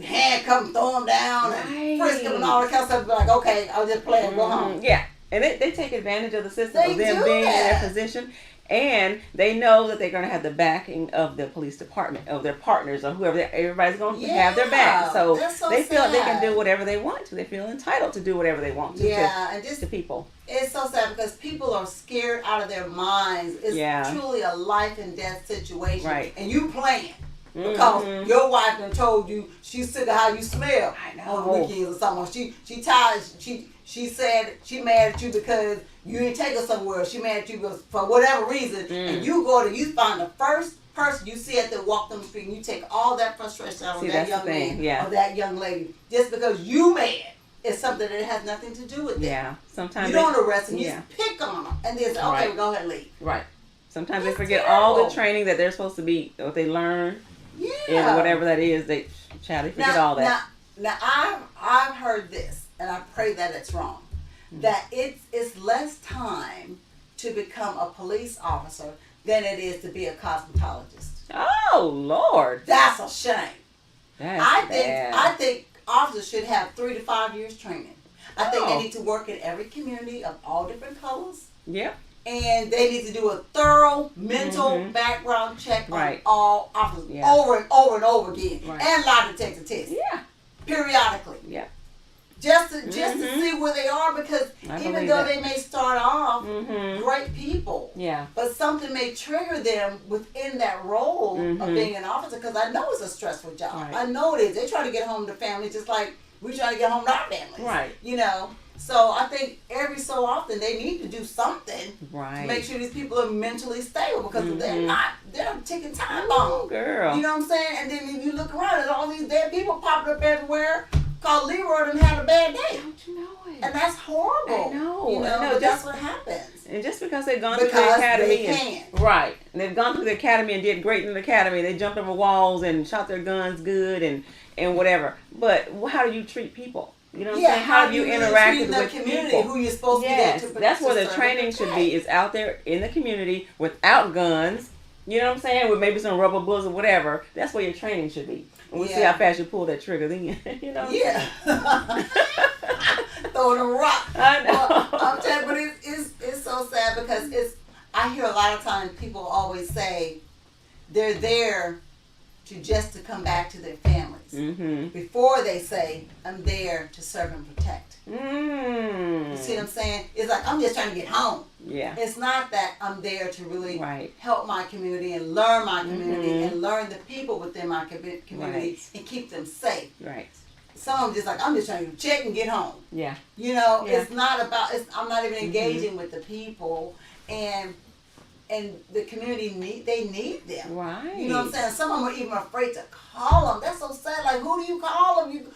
Handcuff them, throw them down, and frisk them and all that kind of stuff. Be like, okay, I'll just play and go home. Yeah. And they take advantage of the system of them being in their position. And they know that they're going to have the backing of the police department, of their partners, or whoever. Everybody's going to have their back. So they feel like they can do whatever they want to. They feel entitled to do whatever they want to. And just to people. It's so sad because people are scared out of their minds. It's truly a life and death situation. Right. And you playing. Because your wife done told you she's sick of how you smell on the weekends or something. She tired. She said she mad at you because you didn't take her somewhere. She mad at you for whatever reason. And you you find the first person you see at the walk down the street, and you take all that frustration out on that young man or that young lady just because you mad. It's something that has nothing to do with them. Yeah. Sometimes you don't arrest them. You just pick on them, and then say, okay, go ahead and leave. Right. Sometimes they forget all the training that they're supposed to be, what they learn. Yeah. And whatever that is, they forget all that. Now I've heard this, and I pray that it's wrong. That it's less time to become a police officer than it is to be a cosmetologist. Oh Lord, that's a shame. Bad. I think officers should have 3 to 5 years training. I think they need to work in every community of all different colors. Yep. And they need to do a thorough mental background check on all officers over and over and over again, and lie detector tests. Yeah. Periodically. Yeah. Just to see where they are, because even though they may start off great people, but something may trigger them within that role of being an officer. Because I know it's a stressful job. Right. I know it is. They try to get home to family just like we try to get home to our families. Right. So I think every so often they need to do something to make sure these people are mentally stable, because they're a ticking time bomb. Girl. You know what I'm saying? And then you look around and all these dead people popping up everywhere. Called Leroy and had a bad day. Don't you know it? And that's horrible. I know. But that's what happens. And just because they've gone through the academy and they've gone through the academy and did great in the academy, they jumped over walls and shot their guns good and whatever. But how do you treat people? You know what I'm saying? How do you interact with the community people? Who you're supposed to be there to protect? That's where the training should be, is out there in the community without guns. You know what I'm saying? With maybe some rubber bullets or whatever. That's where your training should be. And we'll see how fast you pull that trigger then. You know? Yeah. Throwing a rock. I know. Well, I'm telling you, but it's so sad because I hear a lot of times people always say they're there to come back to their families. before they say, I'm there to serve and protect. You see what I'm saying? It's like, I'm just trying to get home. Yeah. It's not that I'm there to really help my community and learn my community and learn the people within my community and keep them safe. Right. Some of them just like, I'm just trying to check and get home. Yeah. You know, it's not about, I'm not even engaging with the people, and the community they need them. Right. You know what I'm saying? Some of them are even afraid to call them. That's so sad. Like, who do you call them?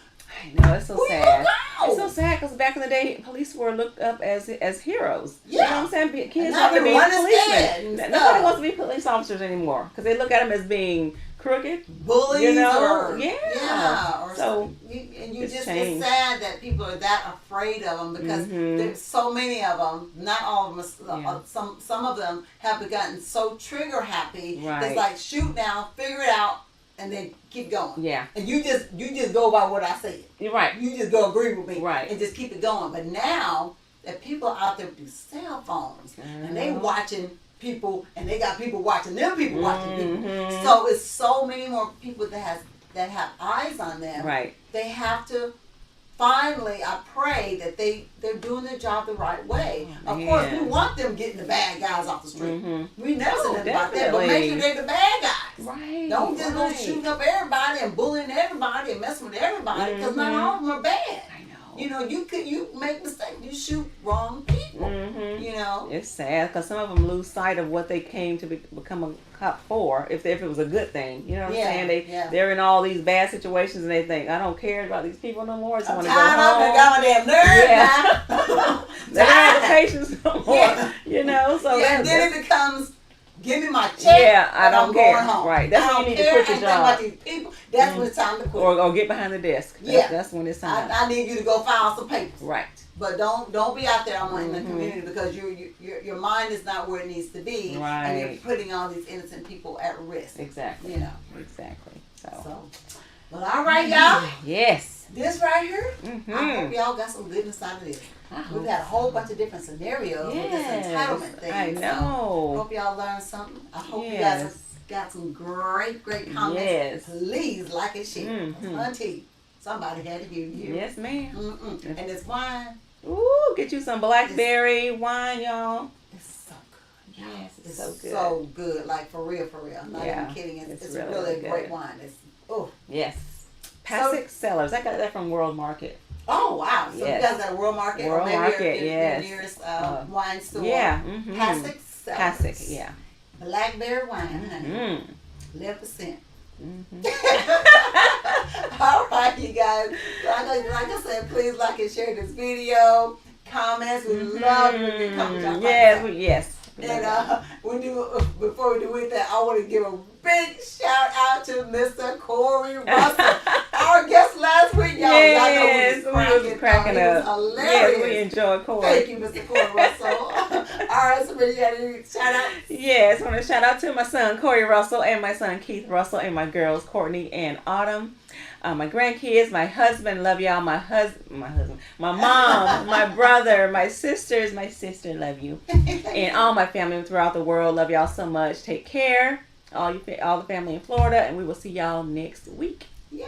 I know, it's so sad. It's so sad because back in the day, police were looked up as heroes. Yeah. You know what I'm saying? Kids want to be policemen. Nobody wants to be police officers anymore because they look at them as being crooked, bullies, you know? or so and you just get sad that people are that afraid of them because there's so many of them. Not all of them. Some of them have gotten so trigger happy. Right. It's like, shoot now, figure it out, and then keep going. Yeah. And you just go by what I said. You're right. You just go agree with me. Right. And just keep it going. But now that people are out there with these cell phones and they watching people, and they got people watching them, people watching people. So it's so many more people that have eyes on them. Right. They have to finally, I pray that they're doing their job the right way. Of course, we want them getting the bad guys off the street. We never said nothing about that, but make sure they're the bad guys. Right. Don't just go shooting up everybody and bullying everybody and messing with everybody, because not all of them are bad. You know, you make mistakes. You shoot wrong people. You know, it's sad because some of them lose sight of what they came to become a cop for. If it was a good thing, you know what I'm saying? They're in all these bad situations and they think, I don't care about these people no more. I just want to go home. I got my damn nerve now. They don't have the patience no more. You know, so then it becomes, give me my check. Yeah, I don't care. Going home. Right. That's when you need to quit your job. About these people. That's when it's time to quit. Or get behind the desk. That's when it's time. I need you to go file some papers. Right. But don't be out there in the community because your mind is not where it needs to be. Right. And you're putting all these innocent people at risk. Exactly. You know. Exactly. So. Well, all right, y'all. Yes. This right here, I hope y'all got some goodness out of this. We've had a whole bunch of different scenarios with this entitlement thing. I know. So hope y'all learned something. I hope you guys got some great comments. Yes. Please like and share. Auntie, somebody had to hear you. Yes, ma'am. And this wine. Ooh, get you some blackberry wine, y'all. It's so good. Yes, it's so good. So good. Like, for real. I'm not even kidding. It's really a great wine. Yes. Pasek Cellars. I got that from World Market. Oh, wow. So you guys got a World Market? World Market, your nearest wine store. Yeah. Pasek Cellars. Pasek, yeah. Blackberry wine, honey. 11%. All right, you guys. Like I said, please like and share this video. Comments. We love your comments. Yes. And before we do with that, I want to give a big shout out to Mr. Corey Russell, our guest last week. Y'all, yes, we was cracking up. Was hilarious. Yes, we enjoyed Corey. Thank you, Mr. Corey Russell. All right, so you got any shout outs? Yes, I want to shout out to my son Corey Russell and my son Keith Russell and my girls Courtney and Autumn. My grandkids, my husband, love y'all. My husband, my mom, my brother, my sisters, my sister, love you, and all my family throughout the world, love y'all so much. Take care, all the family in Florida, and we will see y'all next week. Yay!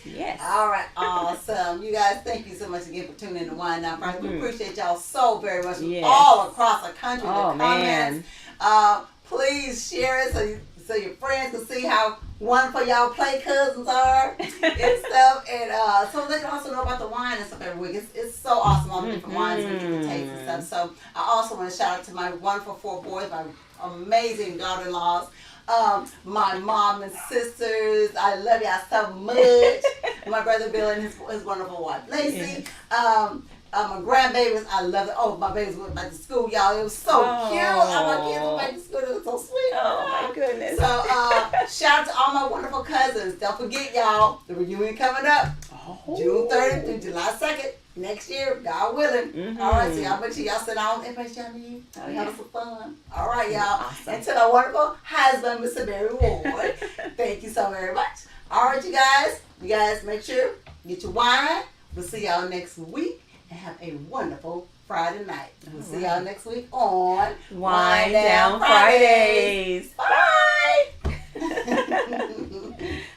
Yes. All right, awesome. You guys, thank you so much again for tuning in to Wine Now Friday. We appreciate y'all so very much all across the country. Oh, man. Please share it so your friends can see how wonderful y'all play cousins are and stuff. And so they can also know about the wine and stuff every week. It's so awesome, all the different wines we get to taste and stuff. So I also want to shout out to my wonderful 4 boys, my amazing daughter-in-laws, my mom and sisters. I love y'all so much. My brother Bill and his wonderful wife Lacey. My grandbabies, I love it. Oh, my babies went back to school, y'all. It was so cute. All my kids went back to school. It was so sweet. Oh, my goodness. So, shout out to all my wonderful cousins. Don't forget, y'all, the reunion coming up. June 30th through July 2nd. Next year, God willing. All right, so y'all make sure y'all sit down and everybody y'all need. Have some fun. All right, y'all. Awesome. And to my wonderful husband, Mr. Barry Ward. Thank you so very much. All right, you guys make sure you get your wine. We'll see y'all next week. And have a wonderful Friday night. We'll see y'all next week on Wine Down Fridays. Bye.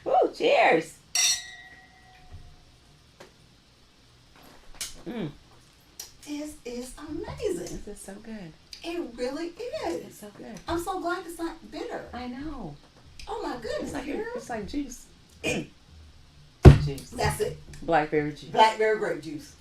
Woo, cheers. This is amazing. This is so good. It really is. It's so good. I'm so glad it's not bitter. I know. Oh my goodness. It's like juice. Juice. That's it. Blackberry juice. Blackberry grape juice.